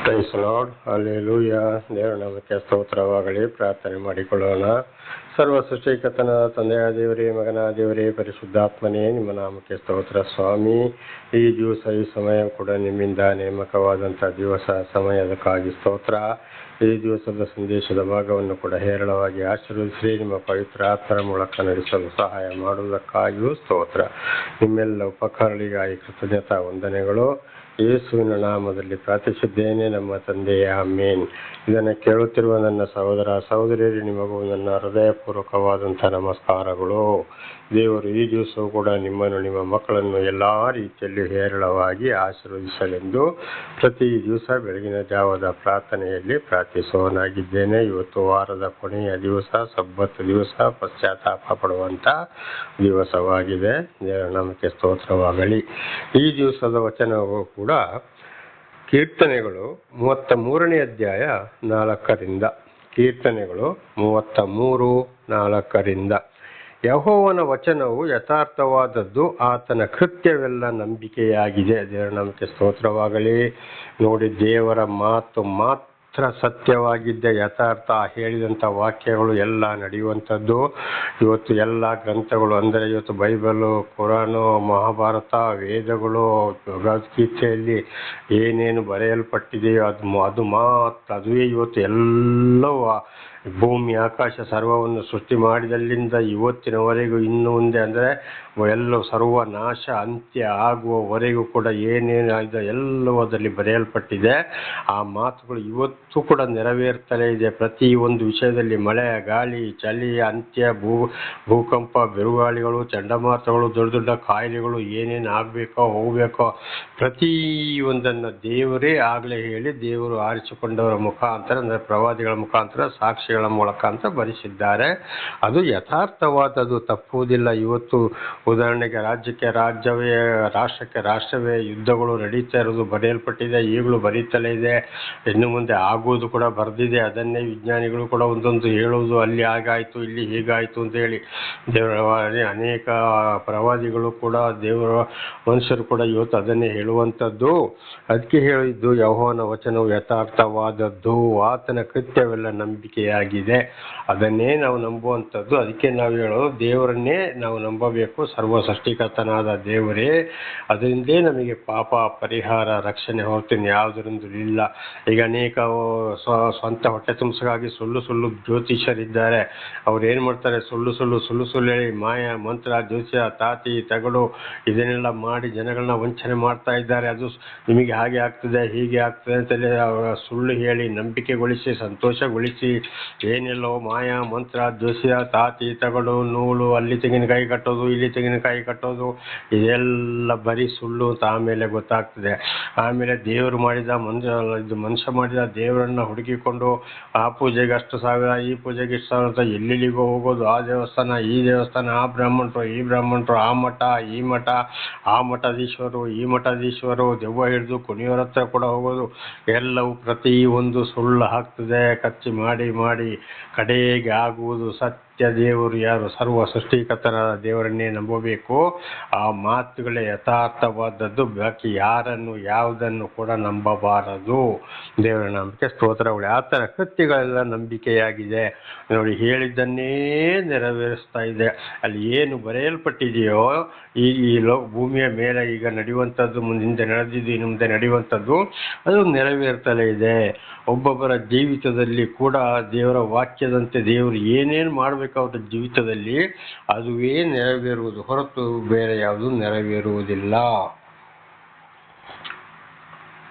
Price lord, hallelujah. ದೇವರ ನಾಮಕ್ಕೆ ಸ್ತೋತ್ರವಾಗಲಿ. ಪ್ರಾರ್ಥನೆ ಮಾಡಿಕೊಳ್ಳೋಣ. ಸರ್ವ ಸೃಷ್ಟಿಕರ್ತನಾದ ತಂದೆಯ ದೇವರೇ, ಮಗನ ದೇವರೇ, ಪರಿಶುದ್ಧಾತ್ಮನೇ, ನಿಮ್ಮ ನಾಮಕ್ಕೆ ಸ್ತೋತ್ರ ಸ್ವಾಮಿ. ಈ ದಿವಸ ಈ ಸಮಯ ಕೂಡ ನಿಮ್ಮಿಂದ ನೇಮಕವಾದಂಥ ದಿವಸ, ಸಮಯದಕ್ಕಾಗಿ ಸ್ತೋತ್ರ. ಈ ದಿವಸದ ಸಂದೇಶದ ಭಾಗವನ್ನು ಕೂಡ ಹೇರಳವಾಗಿ ಆಶೀರ್ವದಿಸಿ ನಿಮ್ಮ ಪವಿತ್ರ ಆತ್ಮರ ಮೂಲಕ ನಡೆಸಲು ಸಹಾಯ ಮಾಡುವುದಕ್ಕಾಗಿಯೂ ಸ್ತೋತ್ರ. ನಿಮ್ಮೆಲ್ಲ ಉಪಕಾರಗಳಿಗಾಗಿ ಕೃತಜ್ಞತಾ ವಂದನೆಗಳು. ಯೇಸುವಿನ ನಾಮದಲ್ಲಿ ಪ್ರಾರ್ಥಿಸಿದ್ದೇನೆ ನಮ್ಮ ತಂದೆಯ ಆಮೇನ್. ಇದನ್ನು ಕೇಳುತ್ತಿರುವ ನನ್ನ ಸಹೋದರ ಸಹೋದರಿಯರು, ನಿಮಗೂ ನನ್ನ ಹೃದಯಪೂರ್ವಕವಾದಂಥ ನಮಸ್ಕಾರಗಳು. ದೇವರು ಈ ದಿವಸವೂ ಕೂಡ ನಿಮ್ಮನ್ನು, ನಿಮ್ಮ ಮಕ್ಕಳನ್ನು ಎಲ್ಲ ರೀತಿಯಲ್ಲಿ ಹೇರಳವಾಗಿ ಆಶೀರ್ವದಿಸಲೆಂದು ಪ್ರತಿ ದಿವಸ ಬೆಳಗಿನ ಜಾವದ ಪ್ರಾರ್ಥನೆಯಲ್ಲಿ ಪ್ರಾರ್ಥಿಸುವನಾಗಿದ್ದೇನೆ. ಇವತ್ತು ವಾರದ ಕೊನೆಯ ದಿವಸ, ಸಬ್ಬತ್ ದಿವಸ, ಪಶ್ಚಾತ್ತಾಪ ಪಡುವಂಥ ದಿವಸವಾಗಿದೆ. ದೇವರ ನಾಮಕ್ಕೆ ಸ್ತೋತ್ರವಾಗಲಿ. ಈ ದಿವಸದ ವಚನವು ಕೂಡ ಕೀರ್ತನೆಗಳು 33ನೇ ಅಧ್ಯಾಯ 4ರಿಂದ. ಕೀರ್ತನೆಗಳು 33:4. ಯೆಹೋವನ ವಚನವು ಯಥಾರ್ಥವಾದದ್ದು, ಆತನ ಕೃತ್ಯವೆಲ್ಲ ನಂಬಿಕೆಯಾಗಿದೆ. ದೇವರ ನಾಮಕ್ಕೆ ಸ್ತೋತ್ರವಾಗಲಿ. ನೋಡಿ, ದೇವರ ಮಾತು ಮಾತ್ರ ಸತ್ಯವಾಗಿದ್ದ, ಯಥಾರ್ಥ, ಹೇಳಿದಂಥ ವಾಕ್ಯಗಳು ಎಲ್ಲ ನಡೆಯುವಂಥದ್ದು. ಇವತ್ತು ಎಲ್ಲ ಗ್ರಂಥಗಳು ಅಂದರೆ ಇವತ್ತು ಬೈಬಲು, ಕುರಾನು, ಮಹಾಭಾರತ, ವೇದಗಳು, ಭಗವದ್ಗೀತೆಯಲ್ಲಿ ಏನೇನು ಬರೆಯಲ್ಪಟ್ಟಿದೆಯೋ ಅದು ಮಾತ್ರ, ಅದುವೇ ಇವತ್ತು ಎಲ್ಲವೂ ಭೂಮಿ ಆಕಾಶ ಸರ್ವವನ್ನು ಸೃಷ್ಟಿ ಮಾಡಿದಲ್ಲಿಂದ ಇವತ್ತಿನವರೆಗೂ ಇನ್ನು ಮುಂದೆ ಅಂದರೆ ಎಲ್ಲವೂ ಸರ್ವನಾಶ ಅಂತ್ಯ ಆಗುವವರೆಗೂ ಕೂಡ ಏನೇನು ಆಗಿದೆ ಎಲ್ಲವೂ ಅದರಲ್ಲಿ ಬರೆಯಲ್ಪಟ್ಟಿದೆ. ಆ ಮಾತುಗಳು ಇವತ್ತು ಕೂಡ ನೆರವೇರ್ತಲೇ ಇದೆ. ಪ್ರತಿ ಒಂದು ವಿಷಯದಲ್ಲಿ ಮಳೆ, ಗಾಳಿ, ಚಳಿ, ಅಂತ್ಯ, ಭೂಕಂಪ, ಬಿರುಗಾಳಿಗಳು, ಚಂಡಮಾರುತಗಳು, ದೊಡ್ಡ ದೊಡ್ಡ ಕಾಯಿಲೆಗಳು, ಏನೇನು ಆಗಬೇಕೋ ಹೋಗಬೇಕೋ ಪ್ರತಿಯೊಂದನ್ನು ದೇವರೇ ಆಗಲೇ ಹೇಳಿ, ದೇವರು ಆರಿಸಿಕೊಂಡವರ ಮುಖಾಂತರ ಅಂದರೆ ಪ್ರವಾದಿಗಳ ಮುಖಾಂತರ, ಸಾಕ್ಷಿಗಳ ಮೂಲಕ ಅಂತ ಬರೆಸಿದ್ದಾರೆ. ಅದು ಯಥಾರ್ಥವಾದದ್ದು, ತಪ್ಪುವುದಿಲ್ಲ. ಇವತ್ತು ಉದಾಹರಣೆಗೆ ರಾಜ್ಯಕ್ಕೆ ರಾಜ್ಯವೇ, ರಾಷ್ಟ್ರಕ್ಕೆ ರಾಷ್ಟ್ರವೇ ಯುದ್ಧಗಳು ನಡೀತಾ ಇರೋದು ಬರೆಯಲ್ಪಟ್ಟಿದೆ, ಈಗಲೂ ಬರೀತಲೇ ಇದೆ, ಇನ್ನು ಮುಂದೆ ಆಗುವುದು ಕೂಡ ಬರೆದಿದೆ. ಅದನ್ನೇ ವಿಜ್ಞಾನಿಗಳು ಕೂಡ ಒಂದೊಂದು ಹೇಳುವುದು, ಅಲ್ಲಿ ಹಾಗಾಯಿತು, ಇಲ್ಲಿ ಹೀಗಾಯಿತು ಅಂತ ಹೇಳಿ. ದೇವರ ಅನೇಕ ಪ್ರವಾದಿಗಳು ಕೂಡ, ದೇವರ ಮನುಷ್ಯರು ಕೂಡ ಇವತ್ತು ಅದನ್ನೇ ಹೇಳುವಂಥದ್ದು. ಅದಕ್ಕೆ ಹೇಳಿದ್ದು, ಯೆಹೋವನ ವಚನವು ಯಥಾರ್ಥವಾದದ್ದು, ಆತನ ಕೃತ್ಯವೆಲ್ಲ ನಂಬಿಕೆಯಾಗಿದೆ. ಅದನ್ನೇ ನಾವು ನಂಬುವಂಥದ್ದು. ಅದಕ್ಕೆ ನಾವು ಹೇಳೋದು, ದೇವರನ್ನೇ ನಾವು ನಂಬಬೇಕು. ಸರ್ವ ಸೃಷ್ಟಿಕರ್ತನಾದ ದೇವರೇ, ಅದರಿಂದೇ ನಮಗೆ ಪಾಪ ಪರಿಹಾರ, ರಕ್ಷಣೆ, ಹೊರತಿನ ಯಾವುದರಿಂದ ಇಲ್ಲ. ಈಗ ಅನೇಕ ಸ್ವಂತ ಹೊಟ್ಟೆ ತುಂಬಿಸಗಾಗಿ ಸುಳ್ಳು ಜ್ಯೋತಿಷರಿದ್ದಾರೆ. ಅವ್ರು ಏನು ಮಾಡ್ತಾರೆ, ಸುಳ್ಳು ಹೇಳಿ ಮಾಯ ಮಂತ್ರ, ಜ್ಯೋತಿಷ, ತಾತಿ ತಗಡು ಇದನ್ನೆಲ್ಲ ಮಾಡಿ ಜನಗಳನ್ನ ವಂಚನೆ ಮಾಡ್ತಾ ಇದ್ದಾರೆ. ಅದು ನಿಮಗೆ ಹಾಗೆ ಆಗ್ತದೆ, ಹೀಗೆ ಆಗ್ತದೆ ಅಂತೇಳಿ ಸುಳ್ಳು ಹೇಳಿ ನಂಬಿಕೆಗೊಳಿಸಿ, ಸಂತೋಷಗೊಳಿಸಿ, ಏನೆಲ್ಲೋ ಮಾಯ ಮಂತ್ರ, ಜ್ಯೋತಿಷ, ತಾತಿ ತಗಡು, ನೂಲು, ಅಲ್ಲಿ ತೆಂಗಿನಕಾಯಿ ಕಟ್ಟೋದು, ಇಲ್ಲಿ ತೆಂಗಿನಕಾಯಿ ಕಟ್ಟೋದು, ಇದೆಲ್ಲ ಬರೀ ಸುಳ್ಳು ಅಂತ ಆಮೇಲೆ ಗೊತ್ತಾಗ್ತದೆ. ಆಮೇಲೆ ದೇವರು ಮಾಡಿದ ಮನುಷ್ಯ ಮಾಡಿದ ದೇವರನ್ನ ಹುಡುಕಿಕೊಂಡು ಆ ಪೂಜೆಗೆ ಅಷ್ಟು ಸಾವಿರ, ಈ ಪೂಜೆಗೆ ಇಷ್ಟು ಸಾವಿರ ಅಂತ ಎಲ್ಲೆಲ್ಲಿಗೋ ಹೋಗೋದು. ಆ ದೇವಸ್ಥಾನ, ಈ ದೇವಸ್ಥಾನ, ಆ ಬ್ರಾಹ್ಮಣರು, ಈ ಬ್ರಾಹ್ಮಣರು, ಆ ಮಠ, ಈ ಮಠ, ಆ ಮಠಾಧೀಶ್ವರು, ಈ ಮಠಾಧೀಶ್ವರು, ದೆವ್ವ ಹಿಡಿದು ಕುಣಿಯೋರ ಹತ್ರ ಕೂಡ ಹೋಗೋದು. ಎಲ್ಲವೂ ಪ್ರತಿ ಒಂದು ಸುಳ್ಳು ಹಾಕ್ತದೆ. ಖರ್ಚು ಮಾಡಿ ಕಡೆಗೆ ಆಗುವುದು ಸತ್ಯ ದೇವರು ಯಾರು, ಸರ್ವ ಸೃಷ್ಟಿಕರ್ತನಾದ ದೇವರನ್ನೇ ನಂಬಬೇಕು. ಆ ಮಾತುಗಳೇ ಯಥಾರ್ಥವಾದದ್ದು. ಬಾಕಿ ಯಾರನ್ನು ಯಾವುದನ್ನು ಕೂಡ ನಂಬಬಾರದು. ದೇವರ ನಾಮಕ್ಕೆ ಸ್ತೋತ್ರಗಳು. ಆತನ ಕೃತ್ಯಗಳೆಲ್ಲ ನಂಬಿಕೆಯಾಗಿದೆ. ನೋಡಿ, ಹೇಳಿದ್ದನ್ನೇ ನೆರವೇರಿಸ್ತಾ ಇದೆ. ಅಲ್ಲಿ ಏನು ಬರೆಯಲ್ಪಟ್ಟಿದೆಯೋ ಈ ಭೂಮಿಯ ಮೇಲೆ ಈಗ ನಡೆಯುವಂಥದ್ದು, ಹಿಂದೆ ನಡೆದಿದ್ದು, ಇನ್ನು ಮುಂದೆ ನಡೆಯುವಂಥದ್ದು, ಅದು ನೆರವೇರ್ತಲೇ ಇದೆ. ಒಬ್ಬೊಬ್ಬರ ಜೀವಿತದಲ್ಲಿ ಕೂಡ ದೇವರ ವಾಕ್ಯದಂತೆ ದೇವರು ಏನೇನು ಮಾಡಬೇಕು ಅವರ ಜೀವಿತದಲ್ಲಿ ಅದುವೇ ನೆರವೇರುವುದು ಹೊರತು ಬೇರೆ ಯಾವುದು ನೆರವೇರುವುದಿಲ್ಲ.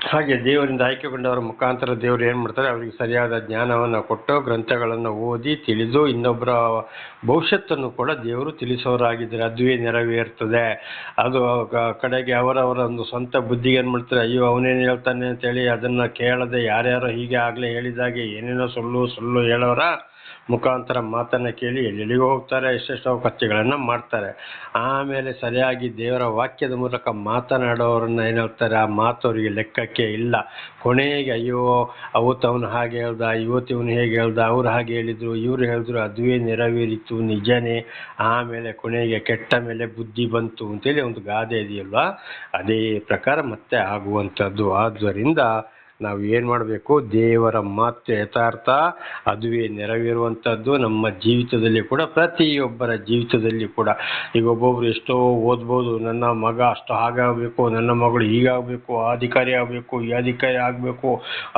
ಹಾಗೆ ದೇವರಿಂದ ಆಯ್ಕೆಗೊಂಡವರ ಮುಖಾಂತರ ದೇವರು ಏನು ಮಾಡ್ತಾರೆ, ಅವರಿಗೆ ಸರಿಯಾದ ಜ್ಞಾನವನ್ನು ಕೊಟ್ಟು ಗ್ರಂಥಗಳನ್ನು ಓದಿ ತಿಳಿದು ಇನ್ನೊಬ್ಬರ ಭವಿಷ್ಯತ್ತನ್ನು ಕೂಡ ದೇವರು ತಿಳಿಸೋರಾಗಿದ್ದಾರೆ. ಅದುವೇ ನೆರವೇರ್ತದೆ. ಅದು ಕಡೆಗೆ ಅವರವರ ಒಂದು ಸ್ವಂತ ಬುದ್ಧಿಗೆ ಏನು ಮಾಡ್ತಾರೆ, ಅಯ್ಯೋ ಅವನೇನು ಹೇಳ್ತಾನೆ ಅಂತೇಳಿ ಅದನ್ನು ಕೇಳದೆ ಯಾರ್ಯಾರೋ ಹೀಗೆ ಆಗಲೇ ಹೇಳಿದಾಗೆ ಏನೇನೋ ಸುಳ್ಳು ಹೇಳೋರ ಮುಖಾಂತರ ಮಾತನ್ನು ಕೇಳಿ ಎಲ್ಲೆಲ್ಲಿಗೂ ಹೋಗ್ತಾರೆ, ಎಷ್ಟೆಷ್ಟೋ ಖರ್ಚುಗಳನ್ನು ಮಾಡ್ತಾರೆ. ಆಮೇಲೆ ಸರಿಯಾಗಿ ದೇವರ ವಾಕ್ಯದ ಮೂಲಕ ಮಾತನಾಡೋರನ್ನ ಏನು ಹೇಳ್ತಾರೆ, ಆ ಮಾತು ಅವರಿಗೆ ಲೆಕ್ಕಕ್ಕೆ ಇಲ್ಲ. ಕೊನೆಗೆ ಅಯ್ಯೋ ಅವತ್ತು ಅವನು ಹಾಗೆ ಹೇಳ್ದ, ಇವತ್ತು ಇವನು ಹೇಗೆ ಹೇಳ್ದ, ಅವ್ರು ಹಾಗೆ ಹೇಳಿದರು, ಇವರು ಹೇಳಿದ್ರು, ಅದುವೇ ನೆರವೇರಿತು, ನಿಜನೇ. ಆಮೇಲೆ ಕೊನೆಗೆ ಕೆಟ್ಟ ಮೇಲೆ ಬುದ್ಧಿ ಬಂತು ಅಂತೇಳಿ ಒಂದು ಗಾದೆ ಇದೆಯಲ್ವಾ, ಅದೇ ಪ್ರಕಾರ ಮತ್ತೆ ಆಗುವಂಥದ್ದು. ಆದ್ದರಿಂದ ನಾವು ಏನು ಮಾಡಬೇಕು, ದೇವರ ಮಾತು ಯಥಾರ್ಥ, ಅದುವೇ ನೆರವೇರುವಂಥದ್ದು ನಮ್ಮ ಜೀವಿತದಲ್ಲಿ ಕೂಡ, ಪ್ರತಿಯೊಬ್ಬರ ಜೀವಿತದಲ್ಲಿ ಕೂಡ. ಈಗ ಒಬ್ಬೊಬ್ರು ಎಷ್ಟೋ ಓದ್ಬೋದು, ನನ್ನ ಮಗ ಅಷ್ಟು ಹಾಗಾಗಬೇಕು, ನನ್ನ ಮಗಳು ಹೀಗಾಗಬೇಕು, ಆ ಅಧಿಕಾರಿ ಆಗಬೇಕು, ಈ ಅಧಿಕಾರಿ ಆಗಬೇಕು,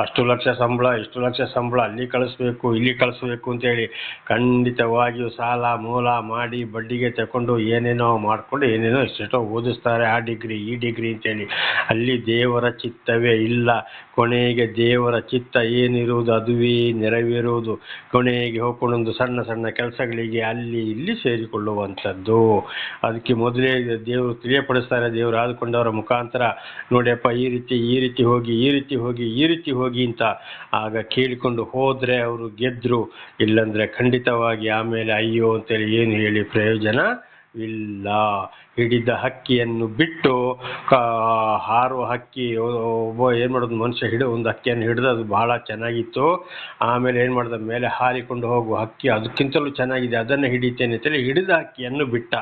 ಅಷ್ಟು ಲಕ್ಷ ಸಂಬಳ, ಇಷ್ಟು ಲಕ್ಷ ಸಂಬಳ, ಅಲ್ಲಿ ಕಳಿಸ್ಬೇಕು, ಇಲ್ಲಿ ಕಳಿಸ್ಬೇಕು ಅಂತೇಳಿ ಖಂಡಿತವಾಗಿಯೂ ಸಾಲ ಮೂಲ ಮಾಡಿ ಬಡ್ಡಿಗೆ ತಗೊಂಡು ಏನೇನೋ ಮಾಡಿಕೊಂಡು ಏನೇನೋ ಎಷ್ಟೆಷ್ಟೋ ಓದಿಸ್ತಾರೆ, ಆ ಡಿಗ್ರಿ ಈ ಡಿಗ್ರಿ ಅಂತೇಳಿ. ಅಲ್ಲಿ ದೇವರ ಚಿತ್ತವೇ ಇಲ್ಲ. ಕೊನೆಗೆ ದೇವರ ಚಿತ್ತ ಏನಿರುವುದು ಅದುವೇ ನೆರವೇರುವುದು. ಕೊನೆಗೆ ಹೋಗ್ಕೊಂಡೊಂದು ಸಣ್ಣ ಸಣ್ಣ ಕೆಲಸಗಳಿಗೆ ಅಲ್ಲಿ ಇಲ್ಲಿ ಸೇರಿಕೊಳ್ಳುವಂಥದ್ದು. ಅದಕ್ಕೆ ಮೊದಲೇ ದೇವರು ತಿಳಿಯಪಡಿಸ್ತಾರೆ, ದೇವರು ಆದುಕೊಂಡವರ ಮುಖಾಂತರ, ನೋಡಿಯಪ್ಪ ಈ ರೀತಿ ಹೋಗಿ ಈ ರೀತಿ ಹೋಗಿ ಅಂತ. ಆಗ ಕೇಳಿಕೊಂಡು ಹೋದರೆ ಅವರು ಗೆದ್ರು, ಇಲ್ಲಂದ್ರೆ ಖಂಡಿತವಾಗಿ ಆಮೇಲೆ ಅಯ್ಯೋ ಅಂತೇಳಿ ಏನು ಹೇಳಿ ಪ್ರಯೋಜನ ಇಲ್ಲ. ಹಿಡಿದ ಹಕ್ಕಿಯನ್ನು ಬಿಟ್ಟು ಹಾರುವ ಹಕ್ಕಿ, ಒಬ್ಬ ಏನು ಮಾಡೋದು, ಮನುಷ್ಯ ಒಂದು ಹಕ್ಕಿಯನ್ನು ಹಿಡಿದು ಅದು ಬಹಳ ಚೆನ್ನಾಗಿತ್ತು. ಆಮೇಲೆ ಏನು ಮಾಡ್ದ, ಮೇಲೆ ಹಾರಿಕೊಂಡು ಹೋಗುವ ಹಕ್ಕಿ ಅದಕ್ಕಿಂತಲೂ ಚೆನ್ನಾಗಿದೆ, ಅದನ್ನು ಹಿಡಿತೇನೆ ಅಂತೇಳಿ ಹಿಡಿದ ಹಕ್ಕಿಯನ್ನು ಬಿಟ್ಟ.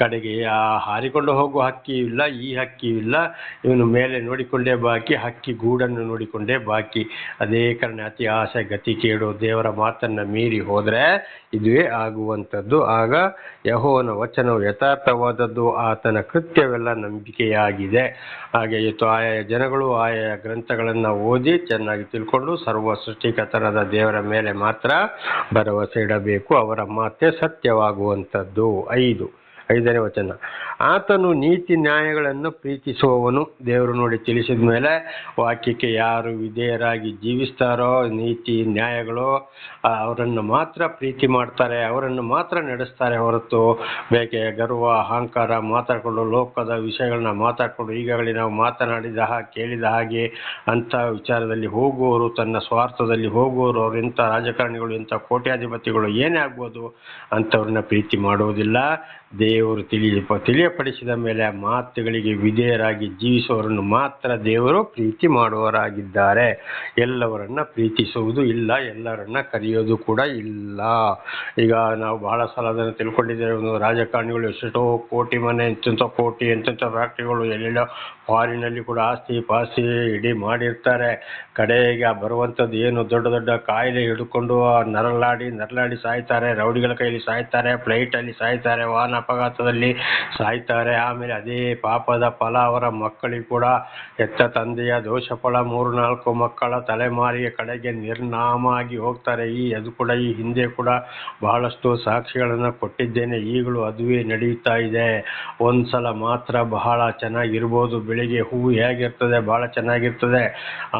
ಕಡೆಗೆ ಆ ಹಾರಿಕೊಂಡು ಹೋಗುವ ಹಕ್ಕಿಯೂ ಇಲ್ಲ, ಈ ಹಕ್ಕಿಯೂ ಇಲ್ಲ, ಇವನು ಮೇಲೆ ನೋಡಿಕೊಂಡೇ ಬಾಕಿ, ಹಕ್ಕಿ ಗೂಡನ್ನು ನೋಡಿಕೊಂಡೇ ಬಾಕಿ. ಅದೇ ಕಾರಣ ಅತಿ ಆಸೆ ಗತಿ ಕೇಡು. ದೇವರ ಮಾತನ್ನು ಮೀರಿ ಹೋದರೆ ಇದುವೇ ಆಗುವಂಥದ್ದು. ಆಗ ಯೆಹೋವನ ವಚನವು ಯಥಾರ್ಥವಾದದ್ದು, ಆತನ ಕೃತ್ಯವೆಲ್ಲ ನಂಬಿಕೆಯಾಗಿದೆ. ಹಾಗೆ ಇವತ್ತು ಆಯಾ ಜನಗಳು ಆಯಾ ಗ್ರಂಥಗಳನ್ನು ಓದಿ ಚೆನ್ನಾಗಿ ತಿಳ್ಕೊಂಡು ಸರ್ವ ಸೃಷ್ಟಿಕರ್ತನಾದ ದೇವರ ಮೇಲೆ ಮಾತ್ರ ಭರವಸೆ ಇಡಬೇಕು. ಅವರ ಮಾತೇ ಸತ್ಯವಾಗುವಂಥದ್ದು. 5ನೇ ವಚನ, ಆತನು ನೀತಿ ನ್ಯಾಯಗಳನ್ನು ಪ್ರೀತಿಸುವವನು. ದೇವರು ನೋಡಿ ತಿಳಿಸಿದ ಮೇಲೆ ವಾಕ್ಯಕ್ಕೆ ಯಾರು ವಿಧೇಯರಾಗಿ ಜೀವಿಸ್ತಾರೋ, ನೀತಿ ನ್ಯಾಯಗಳು ಅವರನ್ನು ಮಾತ್ರ ಪ್ರೀತಿ ಮಾಡ್ತಾರೆ, ಅವರನ್ನು ಮಾತ್ರ ನಡೆಸ್ತಾರೆ ಹೊರತು ಬೇಕೆ ಗರ್ವ ಅಹಂಕಾರ ಮಾತಾಡಿಕೊಂಡು ಲೋಕದ ವಿಷಯಗಳನ್ನ ಮಾತಾಡಿಕೊಂಡು ಈಗಾಗಲೇ ನಾವು ಮಾತನಾಡಿದ ಕೇಳಿದ ಹಾಗೆ ಅಂಥ ವಿಚಾರದಲ್ಲಿ ಹೋಗುವವರು, ತನ್ನ ಸ್ವಾರ್ಥದಲ್ಲಿ ಹೋಗುವವರು, ಅವರು ಇಂಥ ರಾಜಕಾರಣಿಗಳು, ಇಂಥ ಕೋಟ್ಯಾಧಿಪತಿಗಳು ಏನೇ ಆಗ್ಬೋದು, ಅಂಥವ್ರನ್ನ ಪ್ರೀತಿ ಮಾಡುವುದಿಲ್ಲ. ದೇವರು ತಿಳಿಯಪಡಿಸಿದ ಮೇಲೆ ಆ ಮಾತುಗಳಿಗೆ ವಿಧೇಯರಾಗಿ ಜೀವಿಸುವವರನ್ನು ಮಾತ್ರ ದೇವರು ಪ್ರೀತಿ ಮಾಡುವವರಾಗಿದ್ದಾರೆ. ಎಲ್ಲವರನ್ನ ಪ್ರೀತಿಸುವುದು ಇಲ್ಲ, ಎಲ್ಲರನ್ನ ಕರೆಯೋದು ಕೂಡ ಇಲ್ಲ. ಈಗ ನಾವು ಬಹಳ ಸಲ ಅದನ್ನು ತಿಳ್ಕೊಂಡಿದ್ದೇವೆ. ಒಂದು ರಾಜಕಾರಣಿಗಳು ಎಷ್ಟೆಷ್ಟೋ ಕೋಟಿ ಮನೆ, ಎಂತೆಂಥ ಕೋಟಿ, ಎಂತೆಂಥ ಫ್ಯಾಕ್ಟ್ರಿಗಳು, ಎಲ್ಲೆಲ್ಲೋ ಫಾರಿನಲ್ಲಿ ಕೂಡ ಆಸ್ತಿ ಪಾಸ್ತಿ ಇಡೀ ಮಾಡಿರ್ತಾರೆ. ಕಡೆಗೆ ಬರುವಂಥದ್ದು ಏನು ದೊಡ್ಡ ದೊಡ್ಡ ಕಾಯಿಲೆ ಹಿಡ್ಕೊಂಡು ನರಳಾಡಿ ಸಾಯ್ತಾರೆ, ರೌಡಿಗಳ ಕೈಯಲ್ಲಿ ಸಾಯ್ತಾರೆ, ಫ್ಲೈಟಲ್ಲಿ ಸಾಯ್ತಾರೆ, ವಾಹನ ಅಪಘಾತದಲ್ಲಿ ಸಾಯ್ತಾರೆ. ಆಮೇಲೆ ಅದೇ ಪಾಪದ ಫಲ ಅವರ ಮಕ್ಕಳಿಗೆ ಕೂಡ, ಹೆತ್ತ ತಂದೆಯ ದೋಷ ಫಲ 3-4 ಮಕ್ಕಳ ತಲೆಮಾರಿಗೆ ಕಡೆಗೆ ನಿರ್ನಾಮ ಆಗಿ ಹೋಗ್ತಾರೆ. ಅದು ಕೂಡ ಈ ಹಿಂದೆ ಕೂಡ ಬಹಳಷ್ಟು ಸಾಕ್ಷಿಗಳನ್ನು ಕೊಟ್ಟಿದ್ದೇನೆ. ಈಗಲೂ ಅದುವೇ ನಡೀತಾ ಇದೆ. ಒಂದ್ಸಲ ಮಾತ್ರ ಬಹಳ ಚೆನ್ನಾಗಿರ್ಬೋದು. ಬೆಳಿಗ್ಗೆ ಹೂವು ಹೇಗಿರ್ತದೆ, ಬಹಳ ಚೆನ್ನಾಗಿರ್ತದೆ.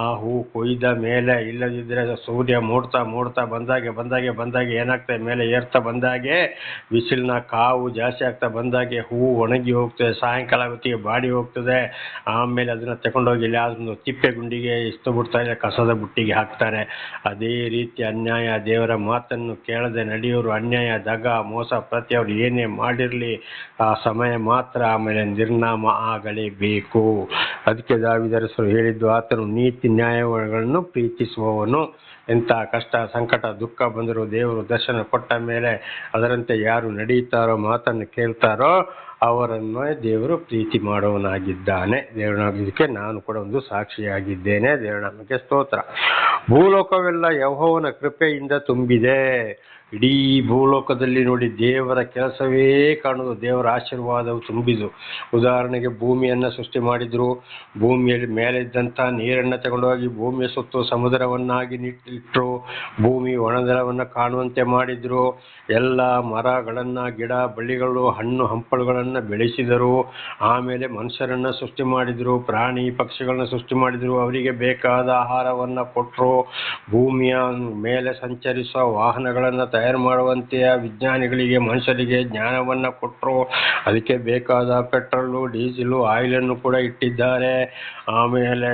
ಆ ಹೂವು ಕೊಯ್ದ ಮೇಲೆ, ಇಲ್ಲದಿದ್ದರೆ ಸೂರ್ಯ ಮೂಡ್ತಾ ಬಂದಾಗೆ ಏನಾಗ್ತದೆ, ಮೇಲೆ ಏರ್ತಾ ಬಂದಾಗೆ ಬಿಸಿಲಿನ ಕಾವು ಜಾಸ್ತಿ ಆಗ್ತಾ ಬಂದಾಗೆ ಹೂವು ಒಣಗಿ ಹೋಗ್ತದೆ, ಸಾಯಂಕಾಲ ಹೊತ್ತಿಗೆ ಬಾಡಿ ಹೋಗ್ತದೆ. ಆಮೇಲೆ ಅದನ್ನು ತಗೊಂಡೋಗಿ ಇಲ್ಲಿ ಅದನ್ನು ತಿಪ್ಪೆ ಗುಂಡಿಗೆ ಇಷ್ಟು ಬಿಡ್ತಾರೆ, ಕಸದ ಬುಟ್ಟಿಗೆ ಹಾಕ್ತಾರೆ. ಅದೇ ರೀತಿ ಅನ್ಯಾಯ, ದೇವರ ಮಾತನ್ನು ಕೇಳದೆ ನಡೆಯೋರು, ಅನ್ಯಾಯ, ದಗ, ಮೋಸ, ಪ್ರತಿಯವರು ಏನೇ ಮಾಡಿರಲಿ ಆ ಸಮಯ ಮಾತ್ರ ಆಮೇಲೆ ನಿರ್ನಾಮ ಆಗಲೇಬೇಕು. ಅದಕ್ಕೆ ದಾವೀದರಸರು ಹೇಳಿದ್ದು, ಆತನು ನೀತಿ ನ್ಯಾಯಗಳನ್ನು ಪ್ರೀತಿಸುವವನು. ಎಂಥ ಕಷ್ಟ ಸಂಕಟ ದುಃಖ ಬಂದರೂ ದೇವರು ದರ್ಶನ ಕೊಟ್ಟ ಮೇಲೆ ಅದರಂತೆ ಯಾರು ನಡೆಯುತ್ತಾರೋ, ಮಾತನ್ನು ಕೇಳ್ತಾರೋ ಅವರನ್ನು ದೇವರು ಪ್ರೀತಿ ಮಾಡುವವನಾಗಿದ್ದಾನೆ. ಇದಕ್ಕೆ ನಾನು ಕೂಡ ಒಂದು ಸಾಕ್ಷಿಯಾಗಿದ್ದೇನೆ. ದೇವರ ಸ್ತೋತ್ರ. ಭೂಲೋಕವೆಲ್ಲ ಯೆಹೋವನ ಕೃಪೆಯಿಂದ ತುಂಬಿದೆ. ಇಡೀ ಭೂಲೋಕದಲ್ಲಿ ನೋಡಿ ದೇವರ ಕೆಲಸವೇ ಕಾಣುವುದು, ದೇವರ ಆಶೀರ್ವಾದವು ತುಂಬಿದು. ಉದಾಹರಣೆಗೆ ಭೂಮಿಯನ್ನು ಸೃಷ್ಟಿ ಮಾಡಿದ್ರು, ಭೂಮಿಯಲ್ಲಿ ಮೇಲೆ ಇದ್ದಂಥ ನೀರನ್ನು ತಗೊಂಡೋಗಿ ಭೂಮಿಯ ಸುತ್ತು ಸಮುದ್ರವನ್ನಾಗಿ ಇಟ್ಟರು, ಭೂಮಿ ಒಣನೆಲವನ್ನು ಕಾಣುವಂತೆ ಮಾಡಿದ್ರು, ಎಲ್ಲ ಮರಗಳನ್ನು, ಗಿಡ ಬಳ್ಳಿಗಳು, ಹಣ್ಣು ಹಂಪಲುಗಳನ್ನು ಬೆಳೆಸಿದರು. ಆಮೇಲೆ ಮನುಷ್ಯರನ್ನು ಸೃಷ್ಟಿ ಮಾಡಿದ್ರು, ಪ್ರಾಣಿ ಪಕ್ಷಿಗಳನ್ನು ಸೃಷ್ಟಿ ಮಾಡಿದ್ರು, ಅವರಿಗೆ ಬೇಕಾದ ಆಹಾರವನ್ನು ಕೊಟ್ಟರು. ಭೂಮಿಯ ಮೇಲೆ ಸಂಚರಿಸುವ ವಾಹನಗಳನ್ನು ತಯಾರು ಮಾಡುವಂತೆಯ ವಿಜ್ಞಾನಿಗಳಿಗೆ, ಮನುಷ್ಯರಿಗೆ ಜ್ಞಾನವನ್ನು ಕೊಟ್ಟರು. ಅದಕ್ಕೆ ಬೇಕಾದ ಪೆಟ್ರೋಲು, ಡೀಸೆಲು, ಆಯಿಲನ್ನು ಕೂಡ ಇಟ್ಟಿದ್ದಾರೆ. ಆಮೇಲೆ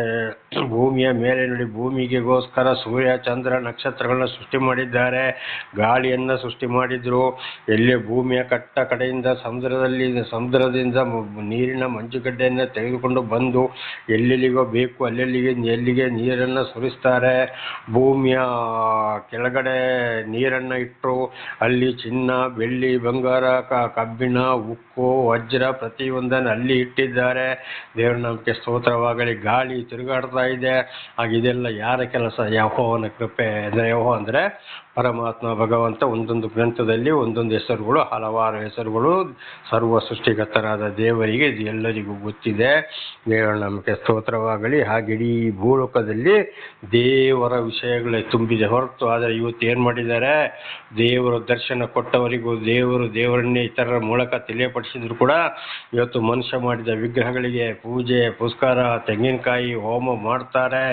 ಭೂಮಿಯ ಮೇಲೆ ನೋಡಿ ಭೂಮಿಗೆಗೋಸ್ಕರ ಸೂರ್ಯ ಚಂದ್ರ ನಕ್ಷತ್ರಗಳನ್ನ ಸೃಷ್ಟಿ ಮಾಡಿದ್ದಾರೆ. ಗಾಳಿಯನ್ನು ಸೃಷ್ಟಿ ಮಾಡಿದ್ರು. ಎಲ್ಲಿ ಭೂಮಿಯ ಕಡೆಯಿಂದ ಸಮುದ್ರದಿಂದ ನೀರಿನ ಮಂಜುಗಡ್ಡೆಯನ್ನು ತೆಗೆದುಕೊಂಡು ಬಂದು ಎಲ್ಲೆಲ್ಲಿಗೋ ಬೇಕು ಎಲ್ಲಿಗೆ ನೀರನ್ನು ಸುರಿಸ್ತಾರೆ. ಭೂಮಿಯ ಕೆಳಗಡೆ ನೀರನ್ನು ಇಟ್ಟರು. ಅಲ್ಲಿ ಚಿನ್ನ, ಬೆಳ್ಳಿ, ಬಂಗಾರ, ಕಬ್ಬಿಣ, ಉಕ್ಕು, ವಜ್ರ ಪ್ರತಿಯೊಂದನ್ನು ಅಲ್ಲಿ ಇಟ್ಟಿದ್ದಾರೆ. ದೇವರ ನಾಮಕ್ಕೆ ಸ್ತೋತ್ರವಾಗಲಿ. ಗಾಳಿ ತಿರುಗಾಡ್ತಾ ಇದೆ. ಆಗ ಇದೆಲ್ಲ ಯಾರ ಕೆಲಸ? ಯೆಹೋವನ ಕೃಪೆ. ಯೆಹೋವ ಅಂದರೆ ಪರಮಾತ್ಮ ಭಗವಂತ. ಒಂದೊಂದು ಗ್ರಂಥದಲ್ಲಿ ಒಂದೊಂದು ಹೆಸರುಗಳು, ಹಲವಾರು ಹೆಸರುಗಳು. ಸರ್ವ ಸೃಷ್ಟಿಕರ್ತರಾದ ದೇವರಿಗೆ ಇದು ಎಲ್ಲರಿಗೂ ಗೊತ್ತಿದೆ. ದೇವರ ನಾಮಕ್ಕೆ ಸ್ತೋತ್ರವಾಗಲಿ. ಹಾಗೆ ಇಡೀ ಭೂಲೋಕದಲ್ಲಿ ದೇವರ ವಿಷಯಗಳೇ ತುಂಬಿದೆ ಹೊರತು. ಆದರೆ ಇವತ್ತು ಏನು ಮಾಡಿದ್ದಾರೆ? ದೇವರ ದರ್ಶನ ಕೊಟ್ಟವರಿಗೂ ದೇವರನ್ನೇ ಇತರರ ಮೂಲಕ ತಿಳಿಯಪಡಿಸಿದ್ರು ಕೂಡ ಇವತ್ತು ಮನುಷ್ಯ ಮಾಡಿದ ವಿಗ್ರಹಗಳಿಗೆ ಪೂಜೆ ಪುಸ್ಕಾರ, ತೆಂಗಿನಕಾಯಿ ಹೋಮ ಮಾಡ್ತಾರೆ.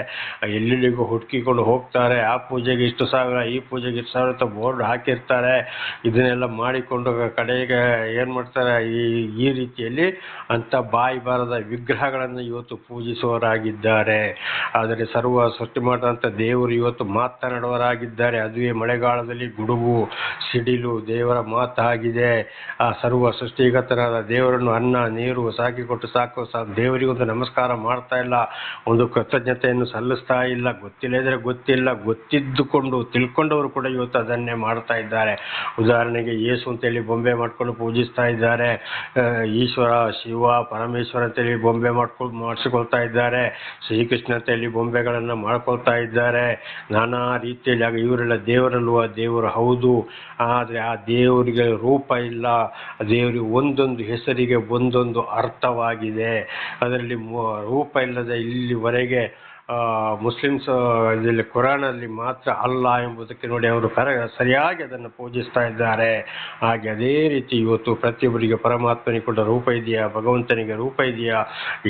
ಎಲ್ಲೆಲ್ಲಿಗೂ ಹುಡುಕಿಕೊಂಡು ಹೋಗ್ತಾರೆ. ಆ ಪೂಜೆಗೆ ಇಷ್ಟು ಸಾವಿರ, ಈ ಪೂಜೆಗೆ ಇಷ್ಟು ಸಾವಿರ ಅಂತ ಬೋರ್ಡ್ ಹಾಕಿರ್ತಾರೆ. ಇದನ್ನೆಲ್ಲ ಮಾಡಿಕೊಂಡು ಕಡೆಗೆ ಏನು ಮಾಡ್ತಾರೆ? ಈ ರೀತಿಯಲ್ಲಿ ಅಂಥ ಬಾಯಿ ಬಾರದ ವಿಗ್ರಹಗಳನ್ನು ಇವತ್ತು ಪೂಜಿಸುವವರಾಗಿದ್ದಾರೆ. ಆದರೆ ಸರ್ವ ಸೃಷ್ಟಿ ಮಾಡಿದಂಥ ದೇವರು ಇವತ್ತು ಮಾತನಾಡುವವರಾಗಿದ್ದಾರೆ. ಅದುವೇ ಮಳೆಗಾಲದಲ್ಲಿ ಗುಡುಗು ಸಿಡಿಲು ದೇವರ ಮಾತಾಗಿದೆ. ಆ ಸರ್ವ ಸೃಷ್ಟಿಗತನಾದ ದೇವರನ್ನು ಅನ್ನ ನೀರು ಸಾಕಿಕೊಟ್ಟು ಸಾಕು ದೇವರಿಗೊಂದು ನಮಸ್ಕಾರ ಮಾಡ್ತಾ ಇಲ್ಲ, ಒಂದು ಕೃತಜ್ಞತೆಯನ್ನು ಸಲ್ಲಿಸ್ತಾ ಇಲ್ಲ. ಗೊತ್ತಿಲ್ಲದ್ರೆ ಗೊತ್ತಿಲ್ಲ, ಗೊತ್ತಿದ್ದುಕೊಂಡು ತಿಳ್ಕೊಂಡವರು ಕೂಡ ಇವತ್ತು ಅದನ್ನೇ ಮಾಡ್ತಾ ಇದ್ದಾರೆ. ಉದಾಹರಣೆಗೆ ಯೇಸು ಅಂತೇಳಿ ಬೊಂಬೆ ಮಾಡ್ಕೊಂಡು ಪೂಜಿಸ್ತಾ ಇದ್ದಾರೆ. ಈಶ್ವರ, ಶಿವ, ಪರಮೇಶ್ವರ ಅಂತೇಳಿ ಬೊಂಬೆ ಮಾಡಿಸಿಕೊಳ್ತಾ ಇದ್ದಾರೆ. ಶ್ರೀಕೃಷ್ಣ ಅಂತೇಳಿ ಬೊಂಬೆಗಳನ್ನು ಮಾಡ್ಕೊಳ್ತಾ ಇದ್ದಾರೆ. ನಾನಾ ರೀತಿಯಲ್ಲಿ. ಆಗ ಇವರೆಲ್ಲ ದೇವರಲ್ವ? ದೇವರು ಹೌದು, ಆದರೆ ಆ ದೇವರಿಗೆ ರೂಪ ಇಲ್ಲ. ದೇವರಿಗೆ ಒಂದೊಂದು ಹೆಸರಿಗೆ ಒಂದೊಂದು ಅರ್ಥವಾಗಿದೆ. ಅದರಲ್ಲಿ ರೂಪ ಇಲ್ಲದೆ ಇಲ್ಲಿವರೆಗೆ ಮುಸ್ಲಿಮ್ಸ್ ಇದರಲ್ಲಿ ಕುರಾನಲ್ಲಿ ಮಾತ್ರ ಅಲ್ಲಾ ಎಂಬುದಕ್ಕೆ ನೋಡಿ ಅವರು ಸರಿಯಾಗಿ ಅದನ್ನು ಪೂಜಿಸ್ತಾ ಇದ್ದಾರೆ. ಹಾಗೆ ಅದೇ ರೀತಿ ಇವತ್ತು ಪ್ರತಿಯೊಬ್ಬರಿಗೆ ಪರಮಾತ್ಮನಿಗೆ ಕೂಡ ರೂಪ ಇದೆಯಾ? ಭಗವಂತನಿಗೆ ರೂಪ ಇದೆಯಾ?